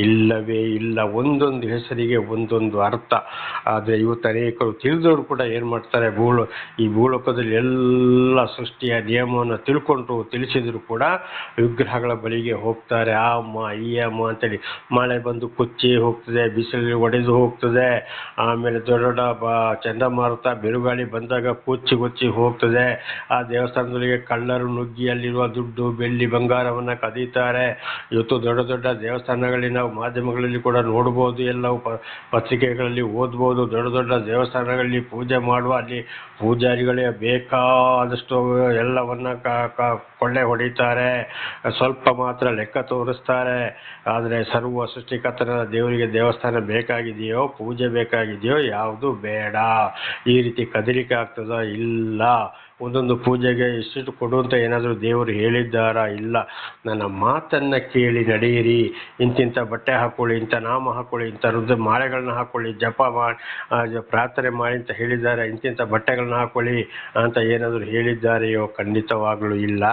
ಇಲ್ಲವೇ ಇಲ್ಲ. ಒಂದೊಂದು ಹೆಸರಿಗೆ ಒಂದೊಂದು ಅರ್ಥ. ಆದರೆ ಇವತ್ತು ಅನೇಕರು ತಿಳಿದವರು ಕೂಡ ಏನು ಮಾಡ್ತಾರೆ? ಈ ಭೂಲೋಕದಲ್ಲಿ ಎಲ್ಲ ಸೃಷ್ಟಿಯ ನಿಯಮವನ್ನು ತಿಳಿಸಿದ್ರು ಕೂಡ ವಿಗ್ರಹಗಳ ಬಳಿಗೆ ಹೋಗ್ತಾರೆ. ಆ ಅಮ್ಮ ಈ ಅಮ್ಮ ಅಂತೇಳಿ. ಮಳೆ ಬಂದು ಕೊಚ್ಚಿ ಹೋಗ್ತದೆ, ಬಿಸಿಲಲ್ಲಿ ಒಡೆದು ಹೋಗ್ತದೆ. ಆಮೇಲೆ ದೊಡ್ಡ ದೊಡ್ಡ ಚಂಡಮಾರುತ ಬಿರುಗಾಳಿ ಬಂದಾಗ ಕೊಚ್ಚಿ ಹೋಗ್ತದೆ. ಆ ದೇವಸ್ಥಾನದೊಳಗೆ ಕಳ್ಳರು ನುಗ್ಗಿ ಅಲ್ಲಿರುವ ದುಡ್ಡು, ಬೆಳ್ಳಿ, ಬಂಗಾರವನ್ನು ಕದೀತಾರೆ. ಇವತ್ತು ದೊಡ್ಡ ದೊಡ್ಡ ದೇವಸ್ಥಾನಗಳಲ್ಲಿ ನಾವು ಮಾಧ್ಯಮಗಳಲ್ಲಿ ಕೂಡ ನೋಡ್ಬೋದು, ಎಲ್ಲವೂ ಪತ್ರಿಕೆಗಳಲ್ಲಿ ಓದ್ಬೋದು. ದೊಡ್ಡ ದೊಡ್ಡ ದೇವಸ್ಥಾನಗಳಲ್ಲಿ ಪೂಜೆ ಮಾಡುವ ಅಲ್ಲಿ ಪೂಜಾರಿಗಳೇ ಬೇಕಾದಷ್ಟು ಎಲ್ಲವನ್ನ ಕೊಳ್ಳೆ ಹೊಡಿತಾರೆ. ಸ್ವಲ್ಪ ಮಾತ್ರ ಲೆಕ್ಕ ತೋರಿಸ್ತಾರೆ. ಆದರೆ ಸರ್ವ ಸೃಷ್ಟಿಕರ್ತನಾದ ದೇವರಿಗೆ ದೇವಸ್ಥಾನ ಬೇಕಾಗಿದೆಯೋ, ಪೂಜೆ ಬೇಕಾಗಿದೆಯೋ? ಯಾವುದು ಬೇಡ. ಈ ರೀತಿ ಕದಲಿಕೆ ಆಗ್ತದ? ಇಲ್ಲ. ಒಂದೊಂದು ಪೂಜೆಗೆ ಇಷ್ಟು ಕೊಡು ಅಂತ ಏನಾದರೂ ದೇವರು ಹೇಳಿದ್ದಾರಾ? ಇಲ್ಲ. ನನ್ನ ಮಾತನ್ನು ಕೇಳಿ ನಡೆಯಿರಿ. ಇಂತಿಂಥ ಬಟ್ಟೆ ಹಾಕ್ಕೊಳ್ಳಿ, ಇಂಥ ನಾಮ ಹಾಕ್ಕೊಳ್ಳಿ, ಇಂಥ ಮಾಲೆಗಳನ್ನ ಹಾಕ್ಕೊಳ್ಳಿ, ಜಪ ಮಾಡಿ ಪ್ರಾರ್ಥನೆ ಮಾಡಿ ಅಂತ ಹೇಳಿದ್ದಾರೆ. ಇಂತಿಂಥ ಬಟ್ಟೆಗಳನ್ನ ಹಾಕ್ಕೊಳ್ಳಿ ಅಂತ ಏನಾದರೂ ಹೇಳಿದ್ದಾರೆಯೋ? ಖಂಡಿತವಾಗಲೂ ಇಲ್ಲ.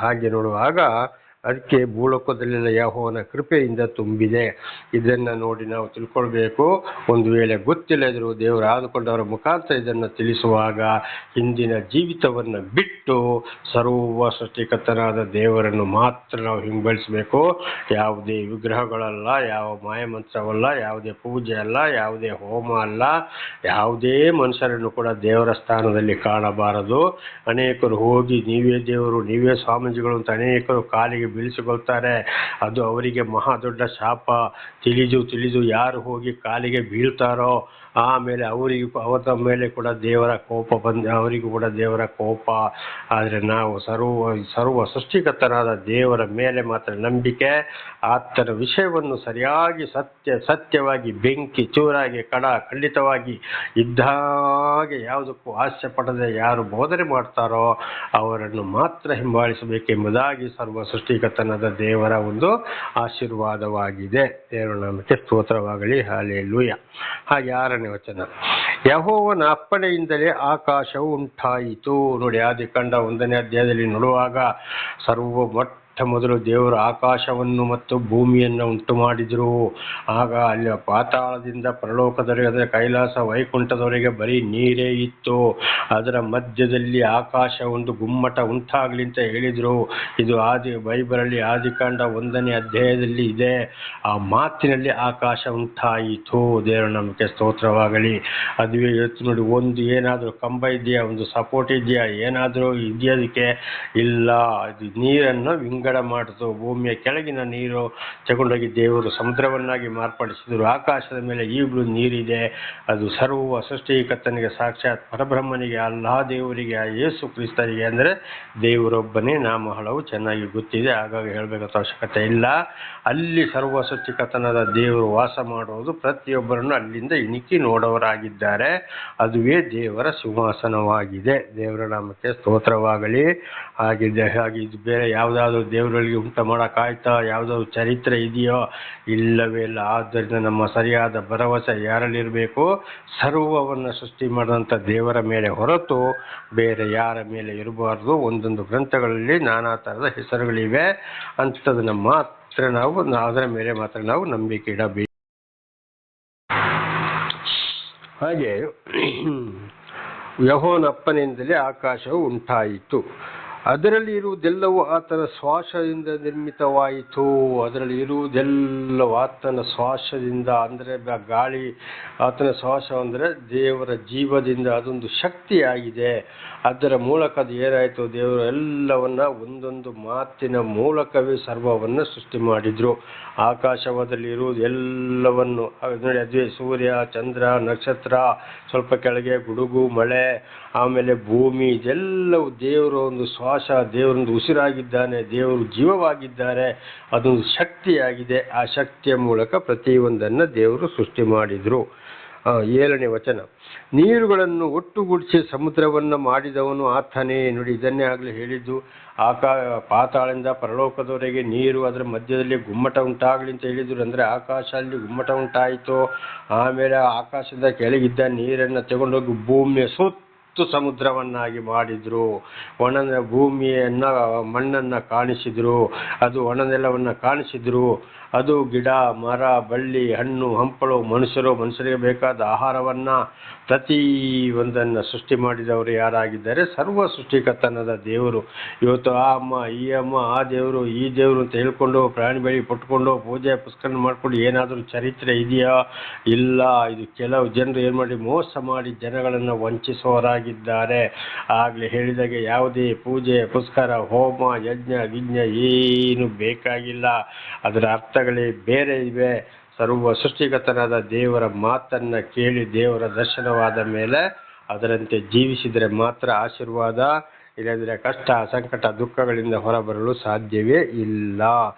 ಹಾಗೆ ನೋಡುವಾಗ ಅದಕ್ಕೆ ಭೂಲೋಕದಲ್ಲೆಲ್ಲ ಯೆಹೋವನ ಕೃಪೆಯಿಂದ ತುಂಬಿದೆ. ಇದನ್ನು ನೋಡಿ ನಾವು ತಿಳ್ಕೊಳ್ಬೇಕು. ಒಂದು ವೇಳೆ ಗೊತ್ತಿಲ್ಲದಿರುವ ದೇವರು ಆದುಕೊಂಡವರ ಮುಖಾಂತರ ಇದನ್ನು ತಿಳಿಸುವಾಗ ಹಿಂದಿನ ಜೀವಿತವನ್ನು ಬಿಟ್ಟು ಸರ್ವ ಸೃಷ್ಟಿಕರ್ತನಾದ ದೇವರನ್ನು ಮಾತ್ರ ನಾವು ಹಿಂಬಾಲಿಸಬೇಕು. ಯಾವುದೇ ವಿಗ್ರಹಗಳಲ್ಲ, ಯಾವ ಮಾಯಮಂತ್ರವಲ್ಲ, ಯಾವುದೇ ಪೂಜೆ ಅಲ್ಲ, ಯಾವುದೇ ಹೋಮ ಅಲ್ಲ, ಯಾವುದೇ ಮನುಷ್ಯರನ್ನು ಕೂಡ ದೇವರ ಸ್ಥಾನದಲ್ಲಿ ಕಾಣಬಾರದು. ಅನೇಕರು ಹೋಗಿ ನೀವೇ ದೇವರು, ನೀವೇ ಸ್ವಾಮೀಜಿಗಳು ಅಂತ ಅನೇಕರು ಕಾಲಿಗೆ ಬೀಳಿಸಿಕೊಳ್ತಾರೆ. ಅದು ಅವರಿಗೆ ಮಹಾ ದೊಡ್ಡ ಶಾಪ. ತಿಳಿದು ಯಾರು ಹೋಗಿ ಕಾಲಿಗೆ ಬೀಳ್ತಾರೋ ಆಮೇಲೆ ಅವರ ಮೇಲೆ ಕೂಡ ದೇವರ ಕೋಪ ಅವರಿಗೂ ಕೂಡ ದೇವರ ಕೋಪ. ಆದರೆ ನಾವು ಸರ್ವ ಸೃಷ್ಟಿಕರ್ತನಾದ ದೇವರ ಮೇಲೆ ಮಾತ್ರ ನಂಬಿಕೆ, ಆತನ ವಿಷಯವನ್ನು ಸರಿಯಾಗಿ ಸತ್ಯವಾಗಿ ಬೆಂಕಿ ಚೂರಾಗಿ ಖಂಡಿತವಾಗಿ ಇದ್ದಾಗೆ ಯಾವುದಕ್ಕೂ ಹಾಸ್ಯ ಪಡದೆ ಯಾರು ಬೋಧನೆ ಮಾಡ್ತಾರೋ ಅವರನ್ನು ಮಾತ್ರ ಹಿಂಬಾಲಿಸಬೇಕೆಂಬುದಾಗಿ ಸರ್ವ ಸೃಷ್ಟಿಕರ್ತನಾದ ದೇವರ ಒಂದು ಆಶೀರ್ವಾದವಾಗಿದೆ. ದೇವರ ನಾಮಕ್ಕೆ ಸ್ತೋತ್ರವಾಗಲಿ. ಹಲ್ಲೆಲೂಯಾ. ಹಾಗೆ 6ನೇ ವಚನ, ಯೆಹೋವನ ಅಪ್ಪಣೆಯಿಂದಲೇ ಆಕಾಶವು ಉಂಟಾಯಿತು. ನೋಡಿ, ಆದಿಕಾಂಡ 1ನೇ ಅಧ್ಯಾಯದಲ್ಲಿ ನೋಡುವಾಗ ಮೊದಲು ದೇವರು ಆಕಾಶವನ್ನು ಮತ್ತು ಭೂಮಿಯನ್ನು ಉಂಟು ಮಾಡಿದರು. ಆಗ ಅಲ್ಲಿ ಪಾತಾಳದಿಂದ ಪರಲೋಕದವರೆಗೆ, ಅಂದರೆ ಕೈಲಾಸ ವೈಕುಂಠದವರೆಗೆ ಬರೀ ನೀರೇ ಇತ್ತು. ಅದರ ಮಧ್ಯದಲ್ಲಿ ಆಕಾಶ ಒಂದು ಗುಮ್ಮಟ ಉಂಟಾಗಲಿ ಅಂತ ಹೇಳಿದರು. ಇದು ಬೈಬಲಲ್ಲಿ ಆದಿಕಾಂಡ 1ನೇ ಅಧ್ಯಾಯದಲ್ಲಿ ಇದೆ. ಆ ಮಾತಿನಲ್ಲಿ ಆಕಾಶ ಉಂಟಾಯಿತು. ದೇವರ ನಮಗೆ ಸ್ತೋತ್ರವಾಗಲಿ. ಅದುವೇ ಇವತ್ತು ನೋಡಿ, ಒಂದು ಏನಾದರೂ ಕಂಬ ಇದೆಯಾ, ಒಂದು ಸಪೋರ್ಟ್ ಇದೆಯಾ, ಏನಾದರೂ ಇದೆಯೋದಕ್ಕೆ ಇಲ್ಲ. ಅದು ನೀರನ್ನು ಇಂಗಡ ಮಾಡಿತು. ಭೂಮಿಯ ಕೆಳಗಿನ ನೀರು ತಗೊಂಡೋಗಿ ದೇವರು ಸಮುದ್ರವನ್ನಾಗಿ ಮಾರ್ಪಡಿಸಿದರು. ಆಕಾಶದ ಮೇಲೆ ಈಗಲೂ ನೀರಿದೆ. ಅದು ಸರ್ವ ಸೃಷ್ಟಿಕರ್ತನಿಗೆ, ಸಾಕ್ಷಾತ್ ಪರಬ್ರಹ್ಮನಿಗೆ, ಅಲ್ಲಾ ದೇವರಿಗೆ, ಯೇಸು ಕ್ರಿಸ್ತನಿಗೆ, ಅಂದರೆ ದೇವರೊಬ್ಬನೇ ನಾಮ ಹಲವು ಚೆನ್ನಾಗಿ ಗೊತ್ತಿದೆ, ಹಾಗಾಗಿ ಹೇಳಬೇಕಂತ ಅವಶ್ಯಕತೆ ಇಲ್ಲ. ಅಲ್ಲಿ ಸರ್ವ ಸೃಷ್ಟಿಕರ್ತನಾದ ದೇವರು ವಾಸ ಮಾಡುವುದು, ಪ್ರತಿಯೊಬ್ಬರನ್ನು ಅಲ್ಲಿಂದ ಇಣಿಕಿ ನೋಡೋರಾಗಿದ್ದಾರೆ. ಅದುವೇ ದೇವರ ಸಿಂಹಾಸನವಾಗಿದೆ. ದೇವರ ನಾಮಕ್ಕೆ ಸ್ತೋತ್ರವಾಗಲಿ. ಹಾಗೆ ಇದು ಬೇರೆ ಯಾವುದಾದ್ರೂ ದೇವರಲ್ಲಿ ಉಂಟ ಮಾಡೋಕ್ಕಾಯ್ತಾ? ಯಾವುದಾದ್ರು ಚರಿತ್ರೆ ಇದೆಯೋ? ಇಲ್ಲವೇ ಇಲ್ಲ. ಆದ್ದರಿಂದ ನಮ್ಮ ಸರಿಯಾದ ಭರವಸೆ ಯಾರಲ್ಲಿರಬೇಕು? ಸರ್ವವನ್ನು ಸೃಷ್ಟಿ ಮಾಡಿದಂಥ ದೇವರ ಮೇಲೆ ಹೊರತು ಬೇರೆ ಯಾರ ಮೇಲೆ ಇರಬಾರ್ದು. ಒಂದೊಂದು ಗ್ರಂಥಗಳಲ್ಲಿ ನಾನಾ ಥರದ ಹೆಸರುಗಳಿವೆ. ಅಂಥದನ್ನು ಮಾತ್ರ ನಾವು ಅದರ ಮೇಲೆ ಮಾತ್ರ ನಾವು ನಂಬಿಕೆ ಇಡಬೇಕು. ಹಾಗೆ ಯೆಹೋವನಪ್ಪನಿಂದಲೇ ಆಕಾಶವು ಉಂಟಾಯಿತು, ಅದರಲ್ಲಿ ಇರುವುದೆಲ್ಲವೂ ಆತನ ಶ್ವಾಸದಿಂದ ನಿರ್ಮಿತವಾಯಿತು. ಅದರಲ್ಲಿ ಇರುವುದೆಲ್ಲವೂ ಆತನ ಶ್ವಾಸದಿಂದ, ಅಂದರೆ ಗಾಳಿ ಆತನ ಶ್ವಾಸ ಅಂದರೆ ದೇವರ ಜೀವದಿಂದ, ಅದೊಂದು ಶಕ್ತಿಯಾಗಿದೆ. ಅದರ ಮೂಲಕ ಅದು ಏನಾಯಿತು? ದೇವರು ಎಲ್ಲವನ್ನ ಒಂದೊಂದು ಮಾತಿನ ಮೂಲಕವೇ ಸರ್ವವನ್ನು ಸೃಷ್ಟಿ ಮಾಡಿದರು. ಆಕಾಶವಾದಲ್ಲಿ ಇರುವುದು ಎಲ್ಲವನ್ನು ನೋಡಿ, ಅದುವೇ ಸೂರ್ಯ, ಚಂದ್ರ, ನಕ್ಷತ್ರ, ಸ್ವಲ್ಪ ಕೆಳಗೆ ಗುಡುಗು, ಮಳೆ, ಆಮೇಲೆ ಭೂಮಿ, ಇದೆಲ್ಲವೂ ದೇವರ ಒಂದು ಶ್ವಾಸ, ದೇವರೊಂದು ಉಸಿರಾಗಿದ್ದಾನೆ, ದೇವರು ಜೀವವಾಗಿದ್ದಾರೆ. ಅದೊಂದು ಶಕ್ತಿಯಾಗಿದೆ. ಆ ಶಕ್ತಿಯ ಮೂಲಕ ಪ್ರತಿಯೊಂದನ್ನು ದೇವರು ಸೃಷ್ಟಿ ಮಾಡಿದರು. 7ನೇ ವಚನ, ನೀರುಗಳನ್ನು ಒಟ್ಟುಗೂಡಿಸಿ ಸಮುದ್ರವನ್ನು ಮಾಡಿದವನು ಆತನೇ. ನೋಡಿ, ಇದನ್ನೇ ಆಗಲೇ ಹೇಳಿದ್ದು. ಪಾತಾಳದಿಂದ ಪರಲೋಕದವರೆಗೆ ನೀರು, ಅದರ ಮಧ್ಯದಲ್ಲಿ ಗುಮ್ಮಟ ಉಂಟಾಗಲಿ ಅಂತ ಹೇಳಿದ್ರು. ಅಂದರೆ ಆಕಾಶ ಅಲ್ಲಿ ಗುಮ್ಮಟ ಉಂಟಾಯಿತು. ಆಮೇಲೆ ಆಕಾಶದ ಕೆಳಗಿದ್ದ ನೀರನ್ನು ತಗೊಂಡೋಗಿ ಭೂಮಿಯ ಸುತ್ತು ಸಮುದ್ರವನ್ನಾಗಿ ಮಾಡಿದ್ರು. ಭೂಮಿಯನ್ನ, ಮಣ್ಣನ್ನು ಕಾಣಿಸಿದ್ರು. ಅದು ಒಣನೆಲವನ್ನು ಕಾಣಿಸಿದ್ರು. ಅದು ಗಿಡ, ಮರ, ಬಳ್ಳಿ, ಹಣ್ಣು, ಹಂಪಲು, ಮನುಷ್ಯರಿಗೆ ಬೇಕಾದ ಆಹಾರವನ್ನು ಪ್ರತಿ ಒಂದನ್ನು ಸೃಷ್ಟಿ ಮಾಡಿದವರು ಯಾರಾಗಿದ್ದಾರೆ? ಸರ್ವ ಸೃಷ್ಟಿಕರ್ತನಾದ ದೇವರು. ಇವತ್ತು ಆ ಅಮ್ಮ, ಈ ಅಮ್ಮ, ಆ ದೇವರು, ಈ ದೇವರು ಅಂತ ಹೇಳ್ಕೊಂಡು ಪ್ರಾಣಿ ಬಳಿ ಪಟ್ಕೊಂಡು ಪೂಜೆ ಪುಸ್ಕರ ಮಾಡ್ಕೊಂಡು ಏನಾದರೂ ಚರಿತ್ರೆ ಇದೆಯಾ? ಇಲ್ಲ. ಇದು ಕೆಲವು ಜನರು ಏನು ಮಾಡಿ ಮೋಸ ಮಾಡಿ ಜನಗಳನ್ನು ವಂಚಿಸುವವರಾಗಿದ್ದಾರೆ. ಆಗಲೇ ಹೇಳಿದಾಗೆ ಯಾವುದೇ ಪೂಜೆ ಪುಸ್ಕರ, ಹೋಮ, ಯಜ್ಞ ಗಿಜ್ಞ ಏನು ಬೇಕಾಗಿಲ್ಲ. ಅದರ ಅರ್ಥಗಳೇ ಬೇರೆ ಇವೆ. ಸರ್ವ ಸೃಷ್ಟಿಕರ್ತನಾದ ದೇವರ ಮಾತನ್ನು ಕೇಳಿ ದೇವರ ದರ್ಶನವಾದ ಮೇಲೆ ಅದರಂತೆ ಜೀವಿಸಿದರೆ ಮಾತ್ರ ಆಶೀರ್ವಾದ. ಇಲ್ಲದಿದ್ದರೆ ಕಷ್ಟ, ಸಂಕಟ, ದುಃಖಗಳಿಂದ ಹೊರಬರಲು ಸಾಧ್ಯವೇ ಇಲ್ಲ.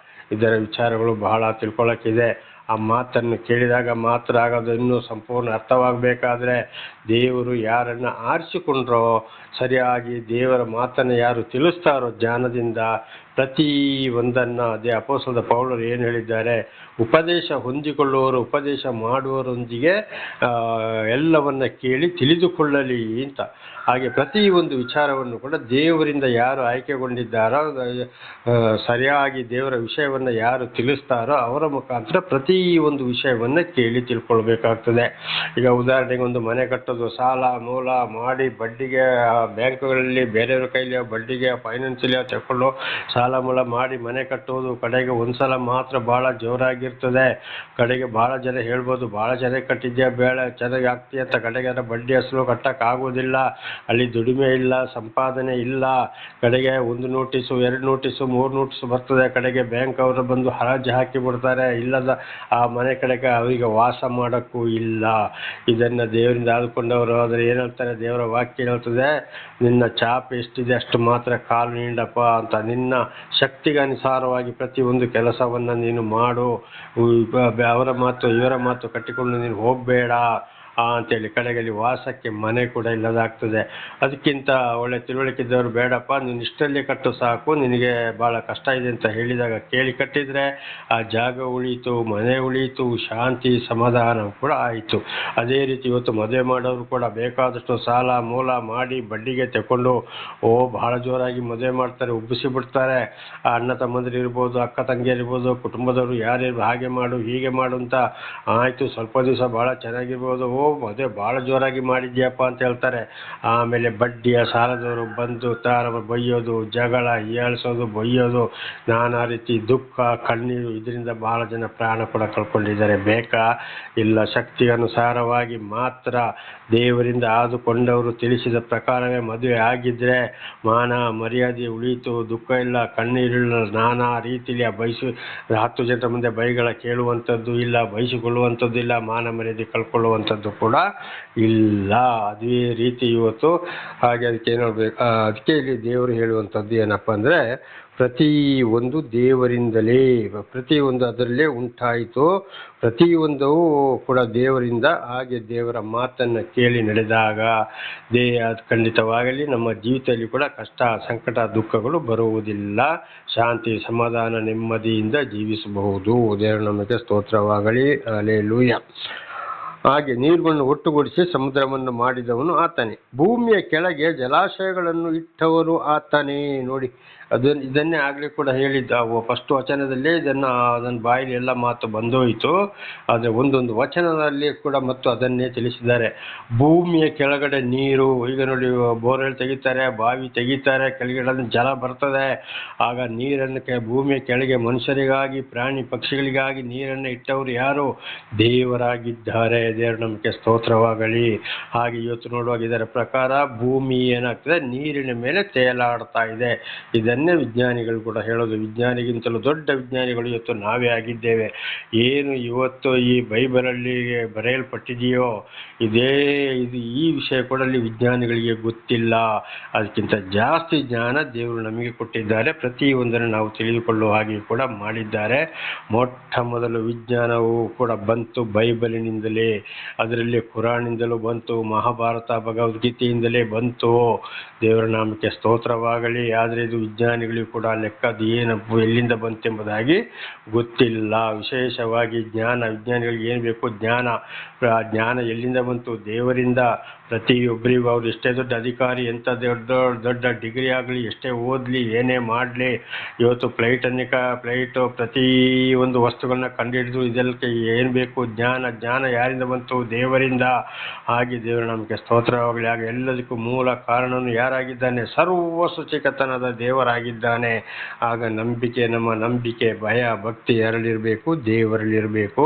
ಇದರ ವಿಚಾರಗಳು ಬಹಳ ತಿಳ್ಕೊಳ್ಳೋಕ್ಕಿದೆ. ಆ ಮಾತನ್ನು ಕೇಳಿದಾಗ ಮಾತ್ರ ಆಗೋದು. ಇನ್ನೂ ಸಂಪೂರ್ಣ ಅರ್ಥವಾಗಬೇಕಾದ್ರೆ ದೇವರು ಯಾರನ್ನು ಆರಿಸಿಕೊಂಡ್ರೋ, ಸರಿಯಾಗಿ ದೇವರ ಮಾತನ್ನು ಯಾರು ತಿಳಿಸ್ತಾರೋ ಜ್ಞಾನದಿಂದ, ಪ್ರತಿ ಒಂದನ್ನು ಅದೇ ಅಪೊಸ್ತಲನಾದ ಪೌಲರು ಏನು ಹೇಳಿದ್ದಾರೆ? ಉಪದೇಶ ಹೊಂದಿಕೊಳ್ಳುವವರು ಉಪದೇಶ ಮಾಡುವವರೊಂದಿಗೆ ಎಲ್ಲವನ್ನ ಕೇಳಿ ತಿಳಿದುಕೊಳ್ಳಲಿ ಅಂತ. ಹಾಗೆ ಪ್ರತಿ ಒಂದು ವಿಚಾರವನ್ನು ಕೂಡ ದೇವರಿಂದ ಯಾರು ಆಯ್ಕೆಗೊಂಡಿದ್ದಾರೋ, ಸರಿಯಾಗಿ ದೇವರ ವಿಷಯವನ್ನು ಯಾರು ತಿಳಿಸ್ತಾರೋ ಅವರ ಮುಖಾಂತರ ಪ್ರತಿ ಒಂದು ವಿಷಯವನ್ನು ಕೇಳಿ ತಿಳ್ಕೊಳ್ಬೇಕಾಗ್ತದೆ. ಈಗ ಉದಾಹರಣೆಗೆ ಒಂದು ಮನೆ ಕಟ್ಟೋದು, ಸಾಲ ಮೂಲ ಮಾಡಿ ಬಡ್ಡಿಗೆ ಬ್ಯಾಂಕ್ಗಳಲ್ಲಿ ಬೇರೆಯವ್ರ ಕೈಲಿ ಬಡ್ಡಿಗೆ ಫೈನಾನ್ಸಿಯಲಿ ತಗೊಂಡು ಸಾಲ ಮೂಲ ಮಾಡಿ ಮನೆ ಕಟ್ಟೋದು, ಕಡೆಗೆ ಒಂದ್ಸಲ ಮಾತ್ರ ಭಾಳ ಜೋರಾಗಿರ್ತದೆ. ಕಡೆಗೆ ಭಾಳ ಜನ ಹೇಳ್ಬೋದು, ಭಾಳ ಚೆನ್ನಾಗಿ ಕಟ್ಟಿದ್ಯಾ, ಬೇಳೆ ಚೆನ್ನಾಗಿ ಆಗ್ತೀಯ ಅಂತ. ಕಡೆಗೆ ಅದರ ಬಡ್ಡಿ ಅಸಲು ಕಟ್ಟಕ್ಕಾಗೋದಿಲ್ಲ. ಅಲ್ಲಿ ದುಡಿಮೆ ಇಲ್ಲ, ಸಂಪಾದನೆ ಇಲ್ಲ. ಕಡೆಗೆ 1 ನೋಟಿಸು 2 ನೋಟಿಸು 3 ನೋಟಿಸು ಬರ್ತದೆ. ಕಡೆಗೆ ಬ್ಯಾಂಕ್ ಅವರು ಬಂದು ಹರಾಜು ಹಾಕಿ ಬಿಡ್ತಾರೆ. ಇಲ್ಲದ ಆ ಮನೆ ಕಡೆಗೆ ಅವರಿಗೆ ವಾಸ ಮಾಡೋಕ್ಕೂ ಇಲ್ಲ. ಇದನ್ನು ದೇವರಿಂದ ಆದುಕೊಂಡವರು ಆದರೆ ಏನು ಹೇಳ್ತಾರೆ? ದೇವರ ವಾಕ್ಯ ಹೇಳ್ತದೆ, ನಿನ್ನ ಚಾಪ ಎಷ್ಟಿದೆ ಅಷ್ಟು ಮಾತ್ರ ಕಾಲು ನೀಡಪ್ಪ ಅಂತ. ನಿನ್ನ ಶಕ್ತಿಗೆ ಅನುಸಾರವಾಗಿ ಪ್ರತಿಯೊಂದು ಕೆಲಸವನ್ನು ನೀನು ಮಾಡು. ಅವರ ಮಾತು ಇವರ ಮಾತು ಕಟ್ಟಿಕೊಂಡು ನೀನು ಹೋಗಬೇಡ ಅಂತೇಳಿ. ಕಡೆಗಲ್ಲಿ ವಾಸಕ್ಕೆ ಮನೆ ಕೂಡ ಇಲ್ಲದಾಗ್ತದೆ. ಅದಕ್ಕಿಂತ ಒಳ್ಳೆ ತಿಳುವಳಿಕೆ ಇದ್ದವರು, ಬೇಡಪ್ಪ ನೀನು ಇಷ್ಟರಲ್ಲಿ ಕಟ್ಟು ಸಾಕು, ನಿನಗೆ ಭಾಳ ಕಷ್ಟ ಇದೆ ಅಂತ ಹೇಳಿದಾಗ ಕೇಳಿ ಕಟ್ಟಿದರೆ ಆ ಜಾಗ ಉಳೀತು, ಮನೆ ಉಳೀತು, ಶಾಂತಿ ಸಮಾಧಾನ ಕೂಡ ಆಯಿತು. ಅದೇ ರೀತಿ ಇವತ್ತು ಮದುವೆ ಮಾಡೋರು ಕೂಡ ಬೇಕಾದಷ್ಟು ಸಾಲ ಮೂಲ ಮಾಡಿ ಬಡ್ಡಿಗೆ ತಗೊಂಡು ಬಹಳ ಜೋರಾಗಿ ಮದುವೆ ಮಾಡ್ತಾರೆ, ಉಬ್ಬಿಸಿ ಬಿಡ್ತಾರೆ. ಆ ಅಣ್ಣ ತಮ್ಮಂದಿರು ಇರ್ಬೋದು, ಅಕ್ಕ ತಂಗಿಯರು ಇರ್ಬೋದು, ಕುಟುಂಬದವರು ಯಾರು ಹಾಗೆ ಮಾಡು ಹೀಗೆ ಮಾಡು ಅಂತ ಆಯಿತು. ಸ್ವಲ್ಪ ದಿವಸ ಭಾಳ ಚೆನ್ನಾಗಿರ್ಬೋದು, ಮದುವೆ ಭಾಳ ಜೋರಾಗಿ ಮಾಡಿದ್ಯಪ್ಪ ಅಂತ ಹೇಳ್ತಾರೆ. ಆಮೇಲೆ ಬಡ್ಡಿಯ ಸಾಲದವರು ಬಂದು ಬೈಯೋದು, ಜಗಳ ಏಳ್ಸೋದು, ಬೈಯೋದು, ನಾನಾ ರೀತಿ ದುಃಖ, ಕಣ್ಣೀರು, ಇದರಿಂದ ಭಾಳ ಜನ ಪ್ರಾಣ ಕೂಡ ಕಳ್ಕೊಂಡಿದ್ದಾರೆ. ಬೇಕಾ? ಇಲ್ಲ. ಶಕ್ತಿ ಅನುಸಾರವಾಗಿ ಮಾತ್ರ ದೇವರಿಂದ ಆದುಕೊಂಡವರು ತಿಳಿಸಿದ ಪ್ರಕಾರವೇ ಮದುವೆ ಆಗಿದ್ರೆ ಮಾನ ಮರ್ಯಾದೆ ಉಳಿಯಿತು, ದುಃಖ ಇಲ್ಲ, ಕಣ್ಣೀರಿಲ್ಲ, ನಾನಾ ರೀತಿಯಲ್ಲಿ ಬಯಸು 10 ಜನರ ಮುಂದೆ ಬೈಗಳ ಕೇಳುವಂಥದ್ದು ಇಲ್ಲ, ಬಯಸಿಕೊಳ್ಳುವಂಥದ್ದು ಇಲ್ಲ, ಮಾನ ಮರ್ಯಾದೆ ಕಳ್ಕೊಳ್ಳುವಂಥದ್ದು ಕೂಡ ಇಲ್ಲ. ಅದೇ ರೀತಿ ಇವತ್ತು ಹಾಗೆ ಅದಕ್ಕೆ ಏನು ಹೇಳ್ಬೇಕು, ಅದಕ್ಕೆ ಇಲ್ಲಿ ದೇವರು ಹೇಳುವಂಥದ್ದು ಏನಪ್ಪ ಅಂದರೆ, ಪ್ರತಿಯೊಂದು ದೇವರಿಂದಲೇ, ಪ್ರತಿಯೊಂದು ಅದರಲ್ಲೇ ಉಂಟಾಯಿತು, ಪ್ರತಿಯೊಂದು ಕೂಡ ದೇವರಿಂದ. ಹಾಗೆ ದೇವರ ಮಾತನ್ನು ಕೇಳಿ ನಡೆದಾಗ ಖಂಡಿತವಾಗಲಿ ನಮ್ಮ ಜೀವಿತದಲ್ಲಿ ಕೂಡ ಕಷ್ಟ, ಸಂಕಟ, ದುಃಖಗಳು ಬರುವುದಿಲ್ಲ. ಶಾಂತಿ, ಸಮಾಧಾನ, ನೆಮ್ಮದಿಯಿಂದ ಜೀವಿಸಬಹುದು. ದೇವರ ನಮಗೆ ಸ್ತೋತ್ರವಾಗಲಿ. ಹಲ್ಲೆಲೂಯಾ. ಹಾಗೆ ನೀರುಗಳನ್ನು ಒಟ್ಟುಗೂಡಿಸಿ ಸಮುದ್ರವನ್ನು ಮಾಡಿದವನು ಆತನೇ, ಭೂಮಿಯ ಕೆಳಗೆ ಜಲಾಶಯಗಳನ್ನು ಇಟ್ಟವರು ಆತನೇ. ನೋಡಿ, ಇದನ್ನೇ ಆಗಲೇ ಕೂಡ ಹೇಳಿದ್ದ ಫಸ್ಟ್ ವಚನದಲ್ಲೇ ಅದನ್ನ ಬಾಯಲ್ಲಿ ಎಲ್ಲ ಮಾತು ಬಂದೋಯಿತು. ಆದರೆ ಒಂದೊಂದು ವಚನದಲ್ಲಿ ಕೂಡ ಮತ್ತು ಅದನ್ನೇ ತಿಳಿಸಿದ್ದಾರೆ. ಭೂಮಿಯ ಕೆಳಗಡೆ ನೀರು, ಈಗ ನೋಡಿ ಬೋರ್ವೆಲ್ ತೆಗಿತಾರೆ, ಬಾವಿ ತೆಗಿತಾರೆ, ಕೆಳಗಡೆ ಜಲ ಬರ್ತದೆ. ಆಗ ನೀರನ್ನು ಭೂಮಿಯ ಕೆಳಗೆ ಮನುಷ್ಯರಿಗಾಗಿ, ಪ್ರಾಣಿ ಪಕ್ಷಿಗಳಿಗಾಗಿ ನೀರನ್ನು ಇಟ್ಟವರು ಯಾರು? ದೇವರಾಗಿದ್ದಾರೆ. ದೇವರ ನಮಗೆ ಸ್ತೋತ್ರವಾಗಲಿ. ಹಾಗೆ ಇವತ್ತು ನೋಡುವಾಗ ಇದರ ಪ್ರಕಾರ ಭೂಮಿ ಏನಾಗ್ತದೆ, ನೀರಿನ ಮೇಲೆ ತೇಲಾಡ್ತಾ ಇದೆ. ಇದನ್ನೇ ವಿಜ್ಞಾನಿಗಳು ಕೂಡ ಹೇಳೋದು. ವಿಜ್ಞಾನಿಗಿಂತಲೂ ದೊಡ್ಡ ವಿಜ್ಞಾನಿಗಳು ಇವತ್ತು ನಾವೇ ಆಗಿದ್ದೇವೆ. ಏನು ಇವತ್ತು ಈ ಬೈಬಲಲ್ಲಿ ಬರೆಯಲ್ಪಟ್ಟಿದೆಯೋ ಈ ವಿಷಯ ಕೂಡ ಅಲ್ಲಿ ವಿಜ್ಞಾನಿಗಳಿಗೆ ಗೊತ್ತಿಲ್ಲ. ಅದಕ್ಕಿಂತ ಜಾಸ್ತಿ ಜ್ಞಾನ ದೇವರು ನಮಗೆ ಕೊಟ್ಟಿದ್ದಾರೆ. ಪ್ರತಿಯೊಂದನ್ನು ನಾವು ತಿಳಿದುಕೊಳ್ಳುವ ಹಾಗೆ ಕೂಡ ಮಾಡಿದ್ದಾರೆ. ಮೊಟ್ಟ ಮೊದಲು ವಿಜ್ಞಾನವು ಕೂಡ ಬಂತು ಬೈಬಲಿನಿಂದಲೇ, ಅದರಲ್ಲಿ ಕುರಾನಿಂದಲೂ ಬಂತು, ಮಹಾಭಾರತ ಭಗವದ್ಗೀತೆಯಿಂದಲೇ ಬಂತು. ದೇವರ ನಾಮಕ್ಕೆ ಸ್ತೋತ್ರವಾಗಲಿ. ಆದರೆ ಇದು ವಿಜ್ಞಾನಿಗಳಿಗೂ ಕೂಡ ಲೆಕ್ಕದ ಎಲ್ಲಿಂದ ಬಂತೆಂಬುದಾಗಿ ಗೊತ್ತಿಲ್ಲ. ವಿಶೇಷವಾಗಿ ವಿಜ್ಞಾನಿಗಳಿಗೆ ಏನು ಬೇಕು? ಜ್ಞಾನ ಎಲ್ಲಿಂದ ಬಂತು? ದೇವರಿಂದ. ಪ್ರತಿಯೊಬ್ಬರಿಗೂ ಅವ್ರು ಎಷ್ಟೇ ದೊಡ್ಡ ಅಧಿಕಾರಿ, ಎಂಥ ದೊಡ್ಡ ಡಿಗ್ರಿ ಆಗಲಿ, ಎಷ್ಟೇ ಓದಲಿ, ಏನೇ ಮಾಡಲಿ, ಇವತ್ತು ಫ್ಲೈಟು ಪ್ರತಿಯೊಂದು ವಸ್ತುಗಳನ್ನ ಕಂಡುಹಿಡಿದು ಇದಕ್ಕೆ ಏನು ಬೇಕು? ಜ್ಞಾನ ಯಾರಿಂದ ಬಂತು? ದೇವರಿಂದ. ಹಾಗೆ ದೇವರು ನಮಗೆ ಸ್ತೋತ್ರವಾಗಲಿ. ಹಾಗೆ ಎಲ್ಲದಕ್ಕೂ ಮೂಲ ಕಾರಣನು ಯಾರಾಗಿದ್ದಾನೆ? ಸರ್ವ ಸೃಷ್ಟಿಕರ್ತನಾದ ದೇವರಾಗಿದ್ದಾನೆ. ಆಗ ನಮ್ಮ ನಂಬಿಕೆ, ಭಯ, ಭಕ್ತಿ ಯಾರಲ್ಲಿರಬೇಕು? ದೇವರಲ್ಲಿರಬೇಕು.